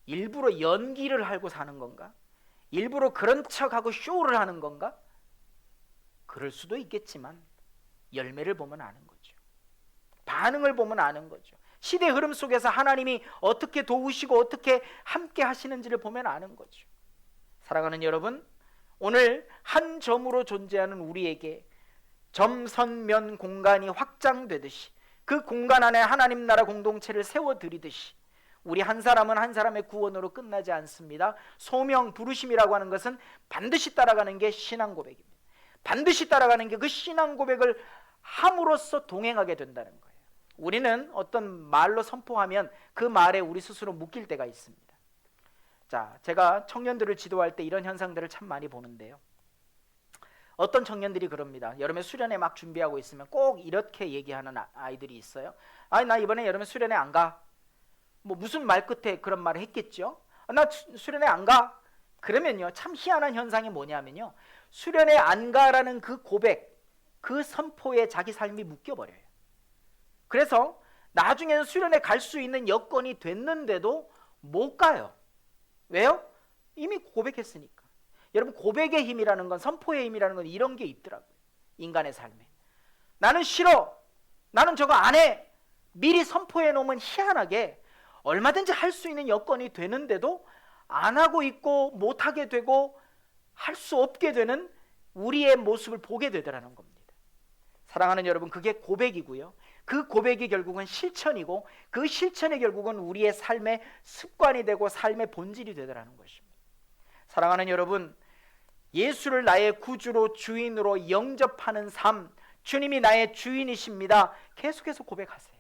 일부러 연기를 하고 사는 건가? 일부러 그런 척하고 쇼를 하는 건가? 그럴 수도 있겠지만 열매를 보면 아는 거죠. 반응을 보면 아는 거죠. 시대 흐름 속에서 하나님이 어떻게 도우시고 어떻게 함께 하시는지를 보면 아는 거죠. 사랑하는 여러분, 오늘 한 점으로 존재하는 우리에게 점선면 공간이 확장되듯이 그 공간 안에 하나님 나라 공동체를 세워드리듯이 우리 한 사람은 한 사람의 구원으로 끝나지 않습니다. 소명 부르심이라고 하는 것은 반드시 따라가는 게 신앙 고백입니다. 반드시 따라가는 게 그 신앙 고백을 함으로써 동행하게 된다는 거예요. 우리는 어떤 말로 선포하면 그 말에 우리 스스로 묶일 때가 있습니다. 자, 제가 청년들을 지도할 때 이런 현상들을 참 많이 보는데요. 어떤 청년들이 그럽니다. 여름에 수련회 막 준비하고 있으면 꼭 이렇게 얘기하는 아이들이 있어요. 나 이번에 여름에 수련회 안 가. 뭐 무슨 말 끝에 그런 말을 했겠죠. 나 수련회 안 가. 그러면요 참 희한한 현상이 뭐냐면요, 수련회 안 가라는 그 고백, 그 선포에 자기 삶이 묶여버려요. 그래서 나중에는 수련회 갈 수 있는 여건이 됐는데도 못 가요. 왜요? 이미 고백했으니까. 여러분 고백의 힘이라는 건, 선포의 힘이라는 건 이런 게 있더라고요. 인간의 삶에 나는 싫어, 나는 저거 안 해, 미리 선포해 놓으면 희한하게 얼마든지 할 수 있는 여건이 되는데도 안 하고 있고 못하게 되고 할 수 없게 되는 우리의 모습을 보게 되더라는 겁니다. 사랑하는 여러분, 그게 고백이고요, 그 고백이 결국은 실천이고 그 실천이 결국은 우리의 삶의 습관이 되고 삶의 본질이 되더라는 것입니다. 사랑하는 여러분, 예수를 나의 구주로 주인으로 영접하는 삶, 주님이 나의 주인이십니다, 계속해서 고백하세요.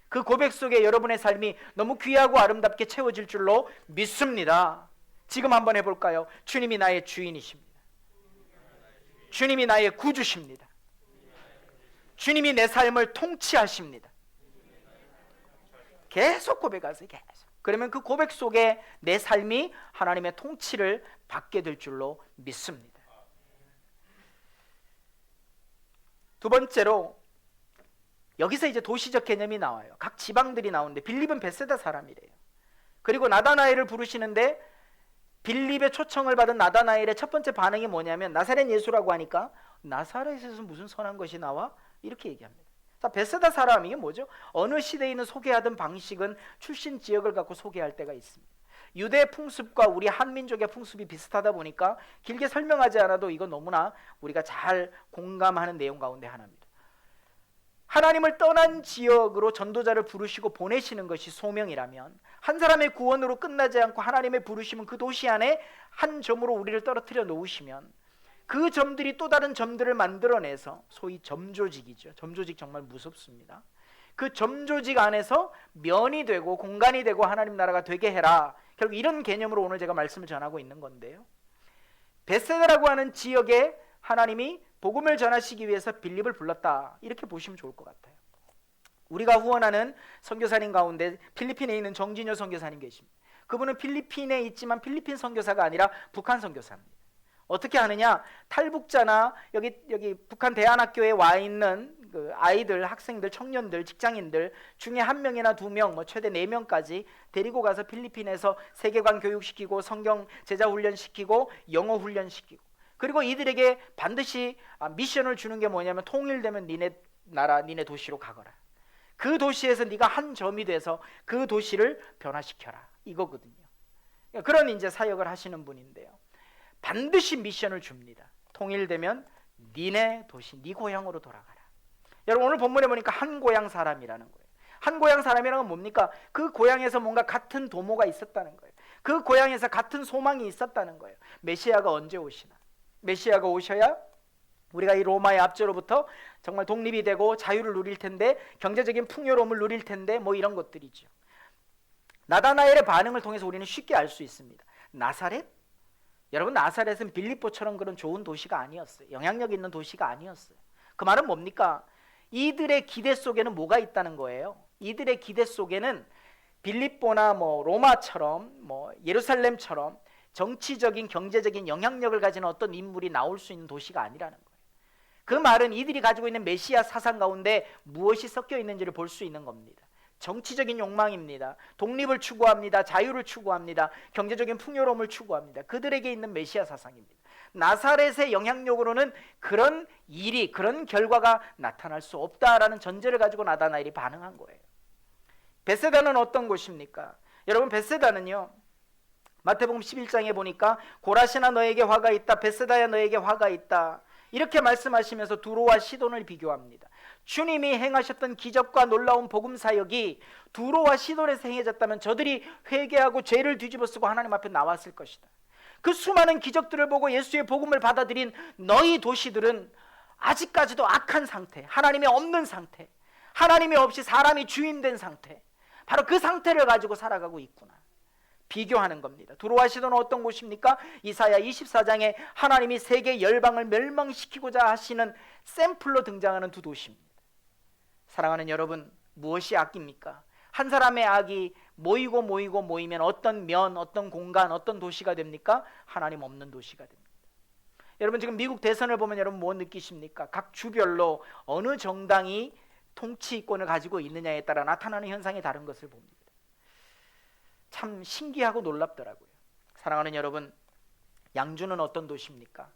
그 고백 속에 여러분의 삶이 너무 귀하고 아름답게 채워질 줄로 믿습니다. 지금 한번 해볼까요? 주님이 나의 주인이십니다. 주님이 나의 구주십니다. 주님이 내 삶을 통치하십니다. 계속 고백하세요. 계속. 그러면 그 고백 속에 내 삶이 하나님의 통치를 받게 될 줄로 믿습니다. 두 번째로 여기서 이제 도시적 개념이 나와요. 각 지방들이 나오는데 빌립은 베세다 사람이래요. 그리고 나다나엘을 부르시는데 빌립의 초청을 받은 나다나엘의 첫 번째 반응이 뭐냐면 나사렛 예수라고 하니까 나사렛에서 무슨 선한 것이 나와? 이렇게 얘기합니다. 자, 베세다 사람 이게 뭐죠? 어느 시대에 있는 소개하던 방식은 출신 지역을 갖고 소개할 때가 있습니다. 유대 풍습과 우리 한민족의 풍습이 비슷하다 보니까 길게 설명하지 않아도 이건 너무나 우리가 잘 공감하는 내용 가운데 하나입니다. 하나님을 떠난 지역으로 전도자를 부르시고 보내시는 것이 소명이라면 한 사람의 구원으로 끝나지 않고 하나님의 부르심은 그 도시 안에 한 점으로 우리를 떨어뜨려 놓으시면 그 점들이 또 다른 점들을 만들어내서 소위 점조직이죠. 점조직 정말 무섭습니다. 그 점조직 안에서 면이 되고 공간이 되고 하나님 나라가 되게 해라. 결국 이런 개념으로 오늘 제가 말씀을 전하고 있는 건데요. 베세다라고 하는 지역에 하나님이 복음을 전하시기 위해서 빌립을 불렀다. 이렇게 보시면 좋을 것 같아요. 우리가 후원하는 선교사님 가운데 필리핀에 있는 정진효 선교사님 계십니다. 그분은 필리핀에 있지만 필리핀 선교사가 아니라 북한 선교사입니다. 어떻게 하느냐? 탈북자나 여기 북한 대안학교에 와 있는 그 아이들, 학생들, 청년들, 직장인들 중에 한 명이나 두 명, 뭐 최대 4명까지 데리고 가서 필리핀에서 세계관 교육시키고 성경 제자 훈련시키고 영어 훈련시키고 그리고 이들에게 반드시 미션을 주는 게 뭐냐면 통일되면 니네 나라, 니네 도시로 가거라. 그 도시에서 네가 한 점이 돼서 그 도시를 변화시켜라. 이거거든요. 그런 이제 사역을 하시는 분인데요. 반드시 미션을 줍니다. 통일되면 니네 도시, 네 고향으로 돌아가라. 여러분 오늘 본문에 보니까 한 고향 사람이라는 거예요. 한 고향 사람이라는 건 뭡니까? 그 고향에서 뭔가 같은 도모가 있었다는 거예요. 그 고향에서 같은 소망이 있었다는 거예요. 메시아가 언제 오시나? 메시아가 오셔야 우리가 이 로마의 압제로부터 정말 독립이 되고 자유를 누릴 텐데 경제적인 풍요로움을 누릴 텐데 뭐 이런 것들이죠. 나다나엘의 반응을 통해서 우리는 쉽게 알 수 있습니다. 나사렛? 여러분 나사렛은 빌립보처럼 그런 좋은 도시가 아니었어요. 영향력 있는 도시가 아니었어요. 그 말은 뭡니까? 이들의 기대 속에는 뭐가 있다는 거예요. 이들의 기대 속에는 빌립보나 뭐 로마처럼 뭐 예루살렘처럼 정치적인 경제적인 영향력을 가진 어떤 인물이 나올 수 있는 도시가 아니라는 거예요. 그 말은 이들이 가지고 있는 메시아 사상 가운데 무엇이 섞여 있는지를 볼 수 있는 겁니다. 정치적인 욕망입니다. 독립을 추구합니다. 자유를 추구합니다. 경제적인 풍요로움을 추구합니다. 그들에게 있는 메시아 사상입니다. 나사렛의 영향력으로는 그런 일이, 그런 결과가 나타날 수 없다라는 전제를 가지고 나다나엘이 반응한 거예요. 베세다는 어떤 곳입니까? 여러분 베세다는요, 마태복음 11장에 보니까 고라시나 너에게 화가 있다, 베세다야 너에게 화가 있다, 이렇게 말씀하시면서 두로와 시돈을 비교합니다. 주님이 행하셨던 기적과 놀라운 복음 사역이 두로와 시돈에서 행해졌다면 저들이 회개하고 죄를 뒤집어 쓰고 하나님 앞에 나왔을 것이다. 그 수많은 기적들을 보고 예수의 복음을 받아들인 너희 도시들은 아직까지도 악한 상태, 하나님이 없는 상태, 하나님이 없이 사람이 주인된 상태, 바로 그 상태를 가지고 살아가고 있구나. 비교하는 겁니다. 두로와 시돈은 어떤 곳입니까? 이사야 24장에 하나님이 세계 열방을 멸망시키고자 하시는 샘플로 등장하는 두 도시입니다. 사랑하는 여러분, 무엇이 악입니까? 한 사람의 악이 모이면 어떤 면, 어떤 공간, 어떤 도시가 됩니까? 하나님 없는 도시가 됩니다. 여러분 지금 미국 대선을 보면 여러분 뭐 느끼십니까? 각 주별로 어느 정당이 통치권을 가지고 있느냐에 따라 나타나는 현상이 다른 것을 봅니다. 참 신기하고 놀랍더라고요. 사랑하는 여러분, 양주는 어떤 도시입니까?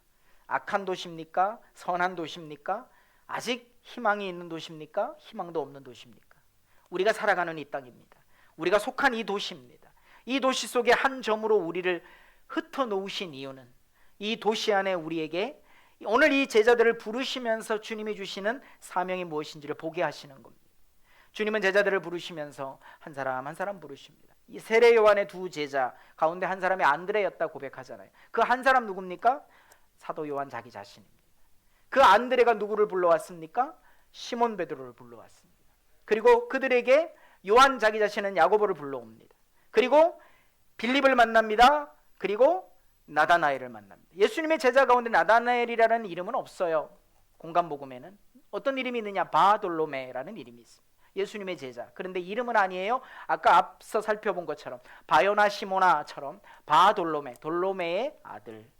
악한 도시입니까? 선한 도시입니까? 아직 희망이 있는 도시입니까? 희망도 없는 도시입니까? 우리가 살아가는 이 땅입니다. 우리가 속한 이 도시입니다. 이 도시 속에 한 점으로 우리를 흩어놓으신 이유는 이 도시 안에 우리에게 오늘 이 제자들을 부르시면서 주님이 주시는 사명이 무엇인지를 보게 하시는 겁니다. 주님은 제자들을 부르시면서 한 사람 한 사람 부르십니다. 이 세례 요한의 두 제자 가운데 한 사람이 안드레였다 고백하잖아요. 그 한 사람 누굽니까? 사도 요한 자기 자신입니다. 그 안드레가 누구를 불러왔습니까? 시몬 베드로를 불러왔습니다. 그리고 그들에게 요한 자기 자신은 야고보를 불러옵니다. 그리고 빌립을 만납니다. 그리고 나다나엘을 만납니다. 예수님의 제자 가운데 나다나엘이라는 이름은 없어요. 공간복음에는 어떤 이름이 있느냐? 바돌로메라는 이름이 있습니다. 예수님의 제자. 그런데 이름은 아니에요. 아까 앞서 살펴본 것처럼 바요나 시모나처럼 바돌로메, 돌로메의 아들.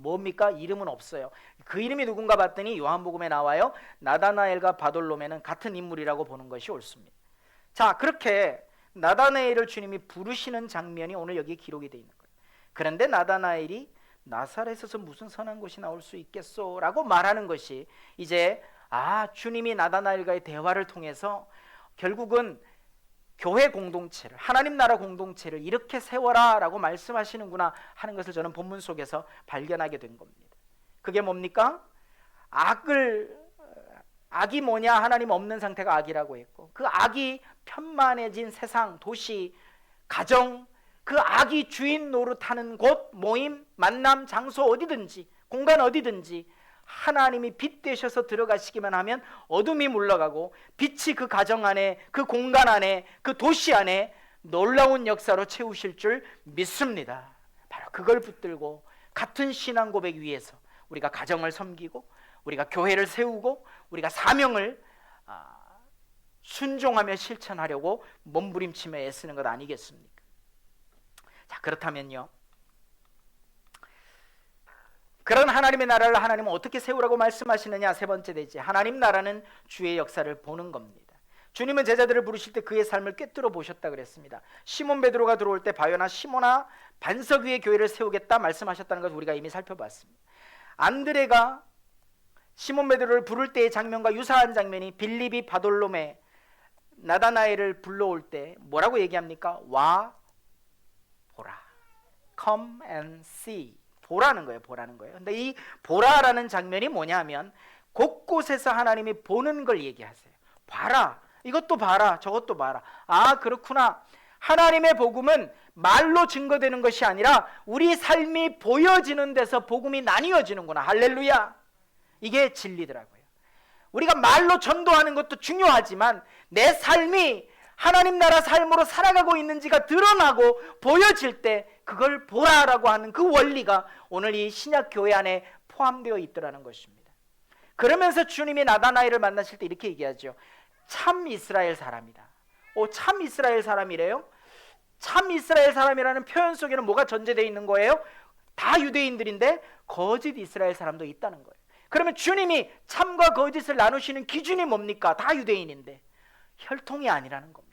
뭡니까? 이름은 없어요. 그 이름이 누군가 봤더니 요한복음에 나와요. 나다나엘과 바돌로메는 같은 인물이라고 보는 것이 옳습니다. 자, 그렇게 나다나엘을 주님이 부르시는 장면이 오늘 여기에 기록이 되어 있는 거예요. 그런데 나다나엘이 나사렛에서 무슨 선한 것이 나올 수 있겠소? 라고 말하는 것이 이제 주님이 나다나엘과의 대화를 통해서 결국은 교회 공동체를, 하나님 나라 공동체를 이렇게 세워라 라고 말씀하시는구나 하는 것을 저는 본문 속에서 발견하게 된 겁니다. 그게 뭡니까? 악이 뭐냐? 하나님 없는 상태가 악이라고 했고, 그 악이 편만해진 세상, 도시, 가정, 그 악이 주인 노릇하는 곳, 모임, 만남, 장소 어디든지, 공간 어디든지 하나님이 빛 되셔서 들어가시기만 하면 어둠이 물러가고 빛이 그 가정 안에, 그 공간 안에, 그 도시 안에 놀라운 역사로 채우실 줄 믿습니다. 바로 그걸 붙들고 같은 신앙 고백 위에서 우리가 가정을 섬기고 우리가 교회를 세우고 우리가 사명을 순종하며 실천하려고 몸부림치며 애쓰는 것 아니겠습니까? 자, 그렇다면요, 그런 하나님의 나라를 하나님은 어떻게 세우라고 말씀하시느냐? 세 번째 되지, 하나님 나라는 주의 역사를 보는 겁니다. 주님은 제자들을 부르실 때 그의 삶을 꿰뚫어 보셨다 그랬습니다. 시몬 베드로가 들어올 때 바요나 시몬아 반석 위에 교회를 세우겠다 말씀하셨다는 것을 우리가 이미 살펴봤습니다. 안드레가 시몬 베드로를 부를 때의 장면과 유사한 장면이 빌립이 바돌로메, 나다나엘을 불러올 때 뭐라고 얘기합니까? 와 보라, come and see, 보라는 거예요. 보라는 거예요. 근데 이 보라라는 장면이 뭐냐면 곳곳에서 하나님이 보는 걸 얘기하세요. 봐라, 이것도 봐라, 저것도 봐라. 그렇구나. 하나님의 복음은 말로 증거되는 것이 아니라 우리 삶이 보여지는 데서 복음이 나뉘어지는구나. 할렐루야. 이게 진리더라고요. 우리가 말로 전도하는 것도 중요하지만 내 삶이 하나님 나라 삶으로 살아가고 있는지가 드러나고 보여질 때 그걸 보라라고 하는 그 원리가 오늘 이 신약 교회 안에 포함되어 있더라는 것입니다. 그러면서 주님이 나다나엘을 만나실 때 이렇게 얘기하죠. 참 이스라엘 사람이다. 참 이스라엘 사람이래요? 참 이스라엘 사람이라는 표현 속에는 뭐가 전제되어 있는 거예요? 다 유대인들인데 거짓 이스라엘 사람도 있다는 거예요. 그러면 주님이 참과 거짓을 나누시는 기준이 뭡니까? 다 유대인인데 혈통이 아니라는 겁니다.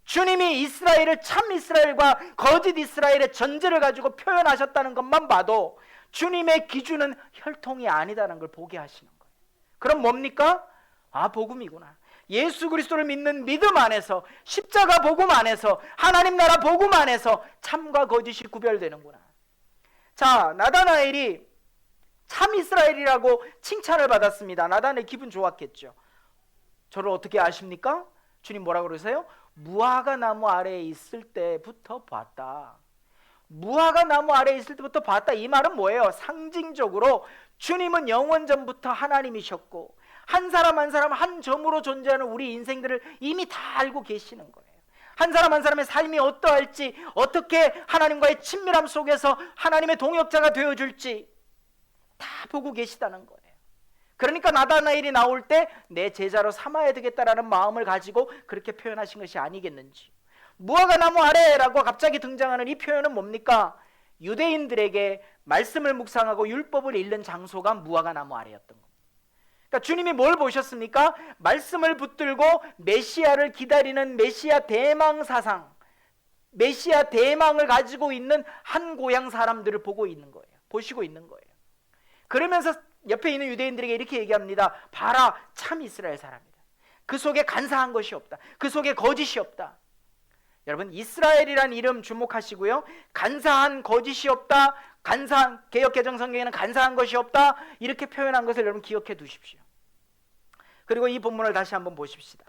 주님이 이스라엘을 참 이스라엘과 거짓 이스라엘의 전제를 가지고 표현하셨다는 것만 봐도 주님의 기준은 혈통이 아니다는 걸 보게 하시는 거예요. 그럼 뭡니까? 복음이구나. 예수 그리스도를 믿는 믿음 안에서, 십자가 복음 안에서, 하나님 나라 복음 안에서 참과 거짓이 구별되는구나. 자, 나다나엘이 참 이스라엘이라고 칭찬을 받았습니다. 나다나엘 기분 좋았겠죠. 저를 어떻게 아십니까? 주님 뭐라고 그러세요? 무화과 나무 아래에 있을 때부터 봤다. 무화과 나무 아래에 있을 때부터 봤다. 이 말은 뭐예요? 상징적으로 주님은 영원 전부터 하나님이셨고 한 사람 한 사람 한 점으로 존재하는 우리 인생들을 이미 다 알고 계시는 거예요. 한 사람 한 사람의 삶이 어떠할지, 어떻게 하나님과의 친밀함 속에서 하나님의 동역자가 되어줄지 다 보고 계시다는 거예요. 그러니까 나다나엘이 나올 때 내 제자로 삼아야 되겠다라는 마음을 가지고 그렇게 표현하신 것이 아니겠는지. 무화과 나무 아래라고 갑자기 등장하는 이 표현은 뭡니까? 유대인들에게 말씀을 묵상하고 율법을 읽는 장소가 무화과 나무 아래였던 겁니다. 그러니까 주님이 뭘 보셨습니까? 말씀을 붙들고 메시아를 기다리는 메시아 대망 사상, 메시아 대망을 가지고 있는 한 고향 사람들을 보고 있는 거예요. 보시고 있는 거예요. 그러면서 옆에 있는 유대인들에게 이렇게 얘기합니다. 봐라, 참 이스라엘 사람이다. 그 속에 간사한 것이 없다. 그 속에 거짓이 없다. 여러분, 이스라엘이란 이름 주목하시고요. 간사한 거짓이 없다. 간사한, 개역개정 성경에는 간사한 것이 없다. 이렇게 표현한 것을 여러분 기억해 두십시오. 그리고 이 본문을 다시 한번 보십시다.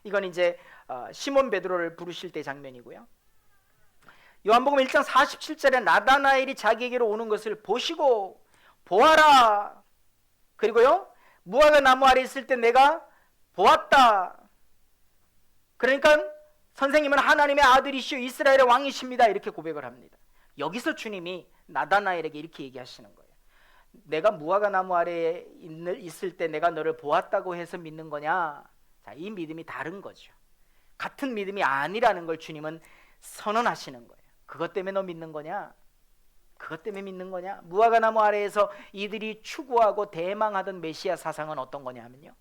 이건 이제 시몬 베드로를 부르실 때 장면이고요. 요한복음 1장 47절에 나다나엘이 자기에게로 오는 것을 보시고 보아라. 그리고요, 무화과 나무 아래 있을 때 내가 보았다. 그러니까 선생님은 하나님의 아들이시오 이스라엘의 왕이십니다. 이렇게 고백을 합니다. 여기서 주님이 나다나엘에게 이렇게 얘기하시는 거예요. 내가 무화과 나무 아래에 있을 때 내가 너를 보았다고 해서 믿는 거냐? 자, 이 믿음이 다른 거죠. 같은 믿음이 아니라는 걸 주님은 선언하시는 거예요. 그것 때문에 너 믿는 거냐? 그것 때문에 믿는 거냐? 무화과나무 아래에서 이들이 추구하고 대망하던 메시아 사상은 어떤 거냐 하면요,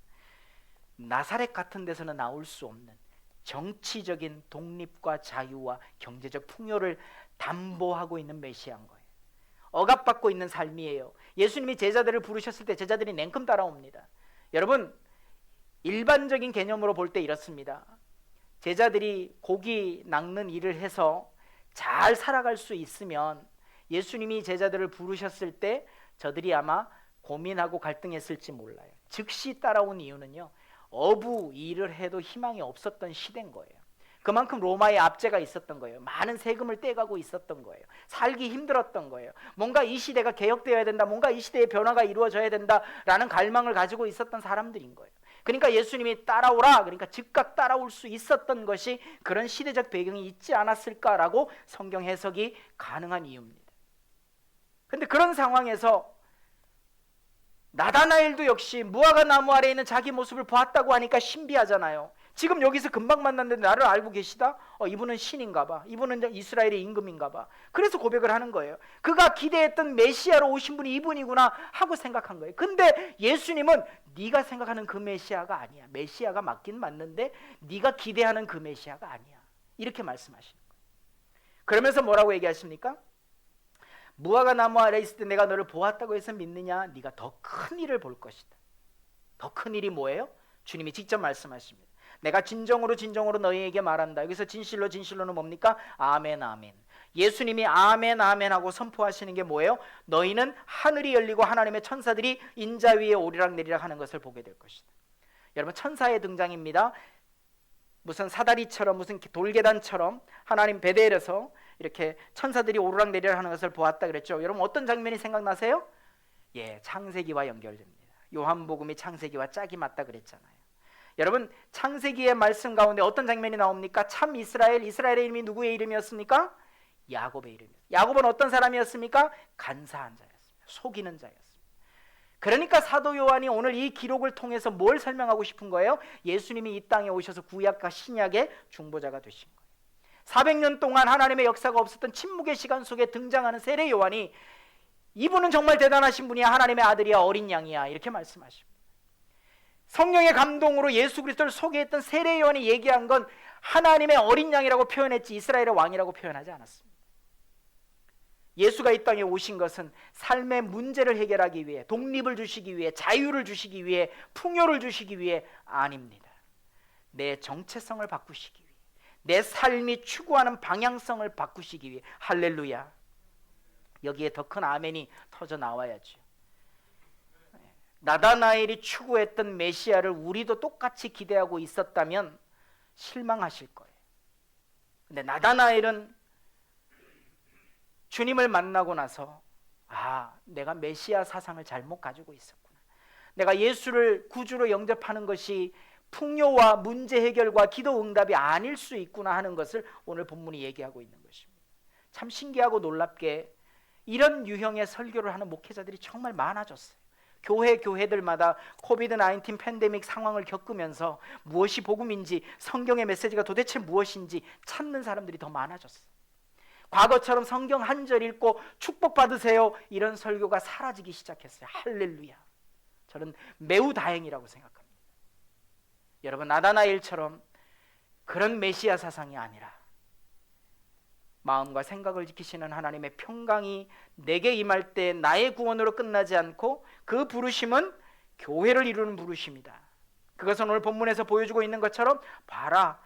나사렛 같은 데서는 나올 수 없는 정치적인 독립과 자유와 경제적 풍요를 담보하고 있는 메시아인 거예요. 억압받고 있는 삶이에요. 예수님이 제자들을 부르셨을 때 제자들이 냉큼 따라옵니다. 여러분, 일반적인 개념으로 볼 때 이렇습니다. 제자들이 고기 낚는 일을 해서 잘 살아갈 수 있으면 예수님이 제자들을 부르셨을 때 저들이 아마 고민하고 갈등했을지 몰라요. 즉시 따라온 이유는요, 어부 일을 해도 희망이 없었던 시대인 거예요. 그만큼 로마의 압제가 있었던 거예요. 많은 세금을 떼가고 있었던 거예요. 살기 힘들었던 거예요. 뭔가 이 시대가 개혁되어야 된다, 뭔가 이 시대의 변화가 이루어져야 된다라는 갈망을 가지고 있었던 사람들인 거예요. 그러니까 예수님이 따라오라, 그러니까 즉각 따라올 수 있었던 것이 그런 시대적 배경이 있지 않았을까라고 성경 해석이 가능한 이유입니다. 근데 그런 상황에서 나다나엘도 역시 무화과 나무 아래에 있는 자기 모습을 보았다고 하니까 신비하잖아요. 지금 여기서 금방 만났는데 나를 알고 계시다? 이분은 신인가 봐. 이분은 이스라엘의 임금인가 봐. 그래서 고백을 하는 거예요. 그가 기대했던 메시아로 오신 분이 이분이구나 하고 생각한 거예요. 근데 예수님은 네가 생각하는 그 메시아가 아니야. 메시아가 맞긴 맞는데 네가 기대하는 그 메시아가 아니야. 이렇게 말씀하시는 거예요. 그러면서 뭐라고 얘기하십니까? 무화과 나무 아래 있을 때 내가 너를 보았다고 해서 믿느냐? 네가 더 큰 일을 볼 것이다. 더 큰 일이 뭐예요? 주님이 직접 말씀하십니다. 내가 진정으로 진정으로 너희에게 말한다. 여기서 진실로 진실로는 뭡니까? 아멘 아멘. 예수님이 아멘 아멘 하고 선포하시는 게 뭐예요? 너희는 하늘이 열리고 하나님의 천사들이 인자 위에 오리락내리락 하는 것을 보게 될 것이다. 여러분, 천사의 등장입니다. 무슨 사다리처럼 무슨 돌계단처럼 하나님 베델에서 이렇게 천사들이 오르락내리락 하는 것을 보았다 그랬죠. 여러분, 어떤 장면이 생각나세요? 예, 창세기와 연결됩니다. 요한복음이 창세기와 짝이 맞다 그랬잖아요. 여러분, 창세기의 말씀 가운데 어떤 장면이 나옵니까? 참 이스라엘의 이름이 누구의 이름이었습니까? 야곱의 이름이었습니다. 야곱은 어떤 사람이었습니까? 간사한 자였습니다. 속이는 자였습니다. 그러니까 사도 요한이 오늘 이 기록을 통해서 뭘 설명하고 싶은 거예요? 예수님이 이 땅에 오셔서 구약과 신약의 중보자가 되신 거예요. 400년 동안 하나님의 역사가 없었던 침묵의 시간 속에 등장하는 세례 요한이 이분은 정말 대단하신 분이야, 하나님의 아들이야, 어린 양이야, 이렇게 말씀하십니다. 성령의 감동으로 예수 그리스도를 소개했던 세례 요한이 얘기한 건 하나님의 어린 양이라고 표현했지 이스라엘의 왕이라고 표현하지 않았습니다. 예수가 이 땅에 오신 것은 삶의 문제를 해결하기 위해, 독립을 주시기 위해, 자유를 주시기 위해, 풍요를 주시기 위해 아닙니다. 내 정체성을 바꾸시기 위해, 내 삶이 추구하는 방향성을 바꾸시기 위해. 할렐루야. 여기에 더 큰 아멘이 터져 나와야죠. 나다나엘이 추구했던 메시아를 우리도 똑같이 기대하고 있었다면 실망하실 거예요. 근데 나다나엘은 주님을 만나고 나서 내가 메시아 사상을 잘못 가지고 있었구나. 내가 예수를 구주로 영접하는 것이 풍요와 문제 해결과 기도 응답이 아닐 수 있구나 하는 것을 오늘 본문이 얘기하고 있는 것입니다. 참 신기하고 놀랍게 이런 유형의 설교를 하는 목회자들이 정말 많아졌어요. 교회들마다 코비드-19 팬데믹 상황을 겪으면서 무엇이 복음인지, 성경의 메시지가 도대체 무엇인지 찾는 사람들이 더 많아졌어요. 과거처럼 성경 한 절 읽고 축복받으세요 이런 설교가 사라지기 시작했어요. 할렐루야. 저는 매우 다행이라고 생각합니다. 여러분, 나다나엘처럼 그런 메시아 사상이 아니라 마음과 생각을 지키시는 하나님의 평강이 내게 임할 때 나의 구원으로 끝나지 않고 그 부르심은 교회를 이루는 부르심이다. 그것은 오늘 본문에서 보여주고 있는 것처럼 봐라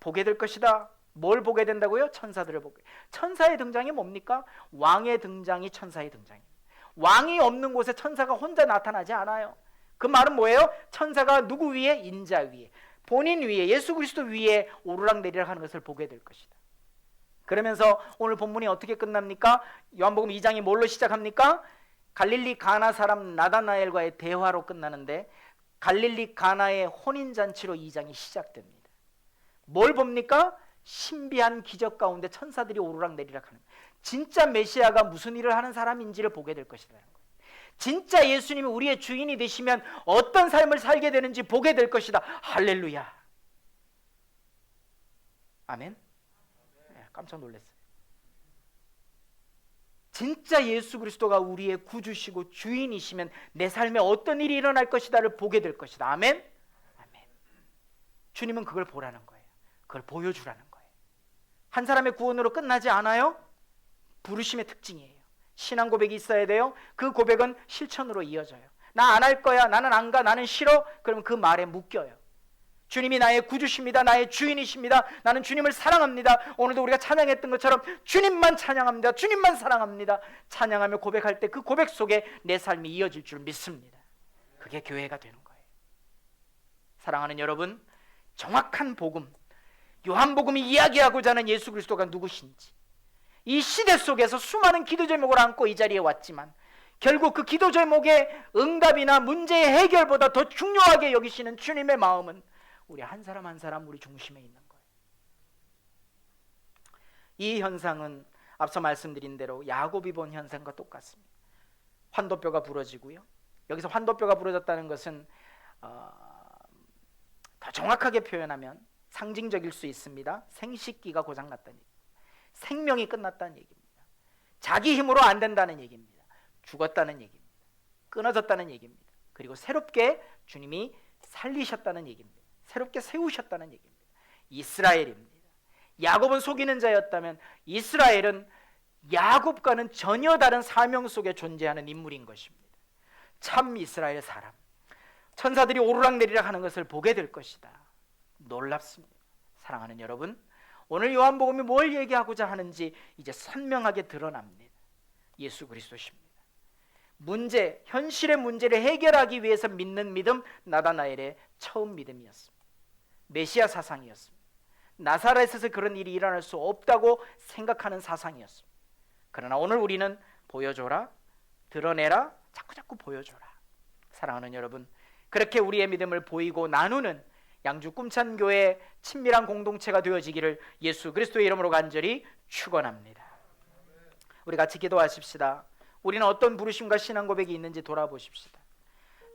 보게 될 것이다. 뭘 보게 된다고요? 천사들을 보게. 천사의 등장이 뭡니까? 왕의 등장이 천사의 등장입니다. 왕이 없는 곳에 천사가 혼자 나타나지 않아요. 그 말은 뭐예요? 천사가 누구 위에? 인자 위에, 본인 위에, 예수 그리스도 위에 오르락내리락 하는 것을 보게 될 것이다. 그러면서 오늘 본문이 어떻게 끝납니까? 요한복음 2장이 뭘로 시작합니까? 갈릴리 가나 사람 나다나엘과의 대화로 끝나는데 갈릴리 가나의 혼인잔치로 2장이 시작됩니다. 뭘 봅니까? 신비한 기적 가운데 천사들이 오르락내리락하는, 진짜 메시아가 무슨 일을 하는 사람인지를 보게 될 것이라는 거예요. 진짜 예수님이 우리의 주인이 되시면 어떤 삶을 살게 되는지 보게 될 것이다. 할렐루야. 아멘. 깜짝 놀랐어요. 진짜 예수 그리스도가 우리의 구주시고 주인이시면 내 삶에 어떤 일이 일어날 것이다를 보게 될 것이다. 아멘? 아멘. 주님은 그걸 보라는 거예요. 그걸 보여주라는 거예요. 한 사람의 구원으로 끝나지 않아요. 부르심의 특징이에요. 신앙 고백이 있어야 돼요. 그 고백은 실천으로 이어져요. 나 안 할 거야, 나는 안 가, 나는 싫어. 그러면 그 말에 묶여요. 주님이 나의 구주십니다. 나의 주인이십니다. 나는 주님을 사랑합니다. 오늘도 우리가 찬양했던 것처럼 주님만 찬양합니다. 주님만 사랑합니다. 찬양하며 고백할 때 그 고백 속에 내 삶이 이어질 줄 믿습니다. 그게 교회가 되는 거예요. 사랑하는 여러분, 정확한 복음, 요한복음이 이야기하고자 하는 예수 그리스도가 누구신지, 이 시대 속에서 수많은 기도 제목을 안고 이 자리에 왔지만 결국 그 기도 제목의 응답이나 문제의 해결보다 더 중요하게 여기시는 주님의 마음은 우리 한 사람 한 사람 우리 중심에 있는 거예요. 이 현상은 앞서 말씀드린 대로 야곱이 본 현상과 똑같습니다. 환도뼈가 부러지고요. 여기서 환도뼈가 부러졌다는 것은 더 정확하게 표현하면 상징적일 수 있습니다. 생식기가 고장났다는 얘기입니다. 생명이 끝났다는 얘기입니다. 자기 힘으로 안 된다는 얘기입니다. 죽었다는 얘기입니다. 끊어졌다는 얘기입니다. 그리고 새롭게 주님이 살리셨다는 얘기입니다. 새롭게 세우셨다는 얘기입니다. 이스라엘입니다. 야곱은 속이는 자였다면 이스라엘은 야곱과는 전혀 다른 사명 속에 존재하는 인물인 것입니다. 참 이스라엘 사람, 천사들이 오르락내리락 하는 것을 보게 될 것이다. 놀랍습니다. 사랑하는 여러분, 오늘 요한복음이 뭘 얘기하고자 하는지 이제 선명하게 드러납니다. 예수 그리스도십니다. 문제, 현실의 문제를 해결하기 위해서 믿는 믿음, 나다나엘의 처음 믿음이었습니다. 메시아 사상이었습니다. 나사렛에서 그런 일이 일어날 수 없다고 생각하는 사상이었습니다. 그러나 오늘 우리는 보여줘라, 드러내라, 자꾸 보여줘라. 사랑하는 여러분, 그렇게 우리의 믿음을 보이고 나누는 양주 꿈찬교회의 친밀한 공동체가 되어지기를 예수 그리스도의 이름으로 간절히 축원합니다. 우리 같이 기도하십시다. 우리는 어떤 부르심과 신앙 고백이 있는지 돌아보십시다.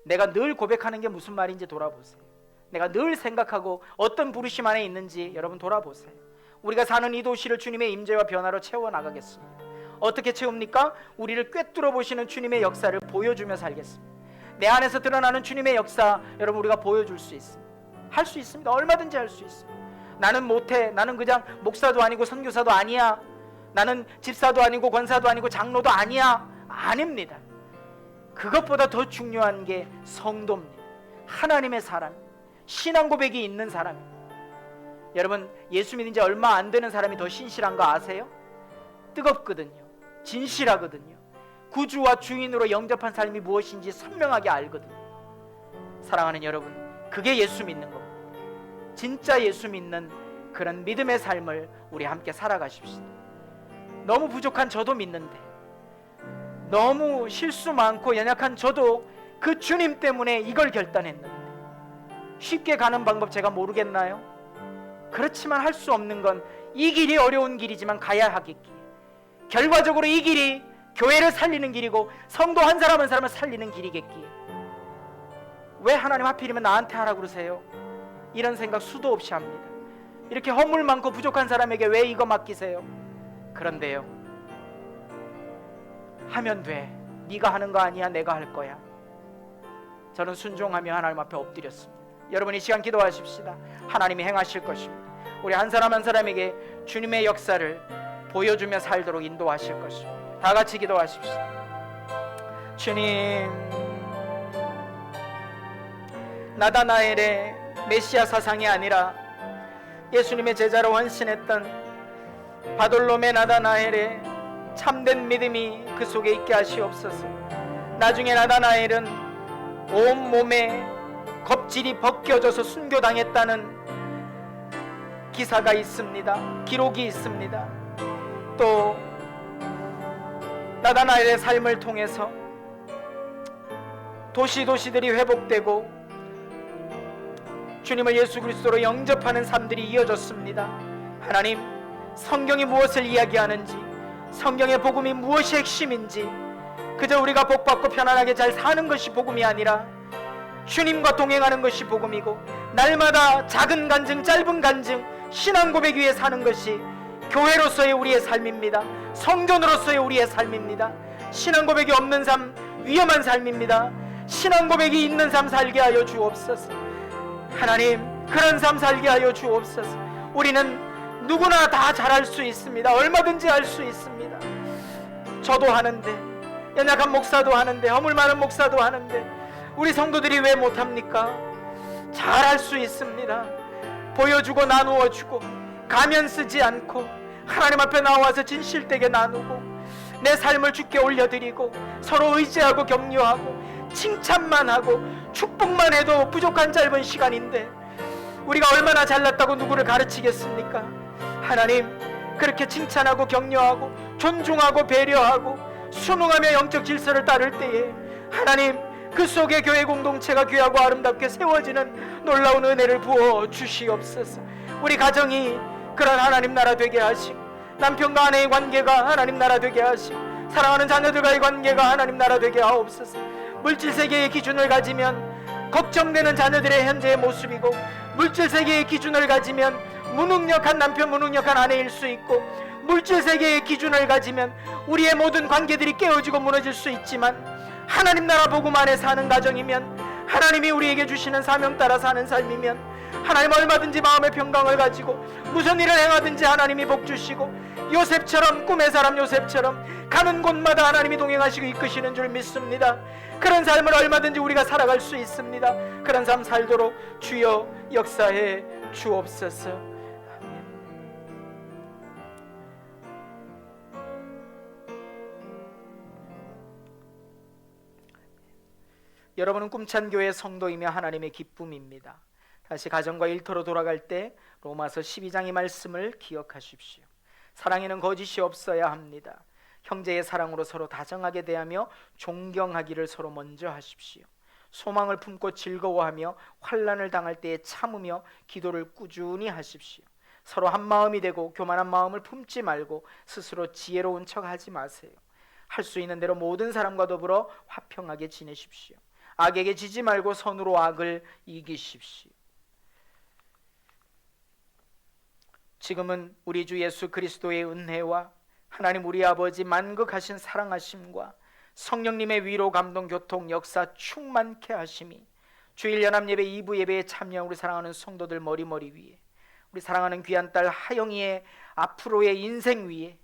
내가 늘 고백하는 게 무슨 말인지 돌아보세요. 내가 늘 생각하고 어떤 부르심 안에 있는지 여러분 돌아보세요. 우리가 사는 이 도시를 주님의 임재와 변화로 채워나가겠습니다. 어떻게 채웁니까? 우리를 꿰뚫어 보시는 주님의 역사를 보여주며 살겠습니다. 내 안에서 드러나는 주님의 역사 여러분 우리가 보여줄 수 있습니다. 할 수 있습니다. 얼마든지 할 수 있습니다. 나는 못해. 나는 그냥 목사도 아니고 선교사도 아니야. 나는 집사도 아니고 권사도 아니고 장로도 아니야. 아닙니다. 그것보다 더 중요한 게 성도입니다. 하나님의 사람, 신앙 고백이 있는 사람입니다. 여러분, 예수 믿은 지 얼마 안 되는 사람이 더 신실한 거 아세요? 뜨겁거든요. 진실하거든요. 구주와 주인으로 영접한 삶이 무엇인지 선명하게 알거든요. 사랑하는 여러분, 그게 예수 믿는 겁니다. 진짜 예수 믿는 그런 믿음의 삶을 우리 함께 살아가십시다. 너무 부족한 저도 믿는데, 너무 실수 많고 연약한 저도 그 주님 때문에 이걸 결단했는데 쉽게 가는 방법 제가 모르겠나요? 그렇지만 할 수 없는 건 이 길이 어려운 길이지만 가야 하겠기에, 결과적으로 이 길이 교회를 살리는 길이고 성도 한 사람 한 사람을 살리는 길이겠기에 왜 하나님 하필이면 나한테 하라고 그러세요? 이런 생각 수도 없이 합니다. 이렇게 허물 많고 부족한 사람에게 왜 이거 맡기세요? 그런데요, 하면 돼. 네가 하는 거 아니야. 내가 할 거야. 저는 순종하며 하나님 앞에 엎드렸습니다. 여러분, 이 시간 기도하십시다. 하나님이 행하실 것입니다. 우리 한 사람 한 사람에게 주님의 역사를 보여주며 살도록 인도하실 것입니다. 다 같이 기도하십시다. 주님, 나다나엘의 메시아 사상이 아니라 예수님의 제자로 헌신했던 바돌롬의 나다나엘의 참된 믿음이 그 속에 있게 하시옵소서. 나중에 나다나엘은 온몸에 겁질이 벗겨져서 순교당했다는 기사가 있습니다. 기록이 있습니다. 또 나다나엘의 삶을 통해서 도시들이 회복되고 주님을 예수 그리스도로 영접하는 삶들이 이어졌습니다. 하나님, 성경이 무엇을 이야기하는지, 성경의 복음이 무엇이 핵심인지, 그저 우리가 복받고 편안하게 잘 사는 것이 복음이 아니라 주님과 동행하는 것이 복음이고, 날마다 작은 간증 짧은 간증 신앙 고백 위에 사는 것이 교회로서의 우리의 삶입니다. 성전으로서의 우리의 삶입니다. 신앙 고백이 없는 삶, 위험한 삶입니다. 신앙 고백이 있는 삶 살게 하여 주옵소서. 하나님, 그런 삶 살게 하여 주옵소서. 우리는 누구나 다 잘할 수 있습니다. 얼마든지 할 수 있습니다. 저도 하는데, 연약한 목사도 하는데, 허물 많은 목사도 하는데, 우리 성도들이 왜 못합니까? 잘할 수 있습니다. 보여주고 나누어주고 가면 쓰지 않고 하나님 앞에 나와서 진실되게 나누고 내 삶을 주께 올려드리고 서로 의지하고 격려하고 칭찬만 하고 축복만 해도 부족한 짧은 시간인데 우리가 얼마나 잘났다고 누구를 가르치겠습니까? 하나님, 그렇게 칭찬하고 격려하고 존중하고 배려하고 순응하며 영적 질서를 따를 때에 하나님, 그 속에 교회 공동체가 귀하고 아름답게 세워지는 놀라운 은혜를 부어 주시옵소서. 우리 가정이 그런 하나님 나라 되게 하시고 남편과 아내의 관계가 하나님 나라 되게 하시고 사랑하는 자녀들과의 관계가 하나님 나라 되게 하옵소서. 물질 세계의 기준을 가지면 걱정되는 자녀들의 현재의 모습이고 물질 세계의 기준을 가지면 무능력한 남편, 무능력한 아내일 수 있고 물질 세계의 기준을 가지면 우리의 모든 관계들이 깨어지고 무너질 수 있지만 하나님 나라 복음 안에 사는 가정이면 하나님이 우리에게 주시는 사명 따라 사는 삶이면 하나님 얼마든지 마음의 평강을 가지고 무슨 일을 행하든지 하나님이 복 주시고 요셉처럼, 꿈의 사람 요셉처럼 가는 곳마다 하나님이 동행하시고 이끄시는 줄 믿습니다. 그런 삶을 얼마든지 우리가 살아갈 수 있습니다. 그런 삶 살도록 주여 역사해 주옵소서. 여러분은 꿈찬 교회 성도이며 하나님의 기쁨입니다. 다시 가정과 일터로 돌아갈 때 로마서 12장의 말씀을 기억하십시오. 사랑에는 거짓이 없어야 합니다. 형제의 사랑으로 서로 다정하게 대하며 존경하기를 서로 먼저 하십시오. 소망을 품고 즐거워하며 환난을 당할 때에 참으며 기도를 꾸준히 하십시오. 서로 한 마음이 되고 교만한 마음을 품지 말고 스스로 지혜로운 척 하지 마세요. 할 수 있는 대로 모든 사람과 더불어 화평하게 지내십시오. 악에게 지지 말고 선으로 악을 이기십시오. 지금은 우리 주 예수 그리스도의 은혜와 하나님 우리 아버지 만극하신 사랑하심과 성령님의 위로 감동 교통 역사 충만케 하심이 주일 연합 예배 2부 예배에 참여한 우리 사랑하는 성도들 머리 위에, 우리 사랑하는 귀한 딸 하영이의 앞으로의 인생 위에,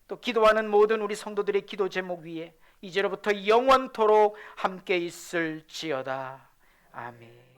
또 기도하는 모든 우리 성도들의 기도 제목 위에 이제로부터 영원토록 함께 있을지어다. 아멘.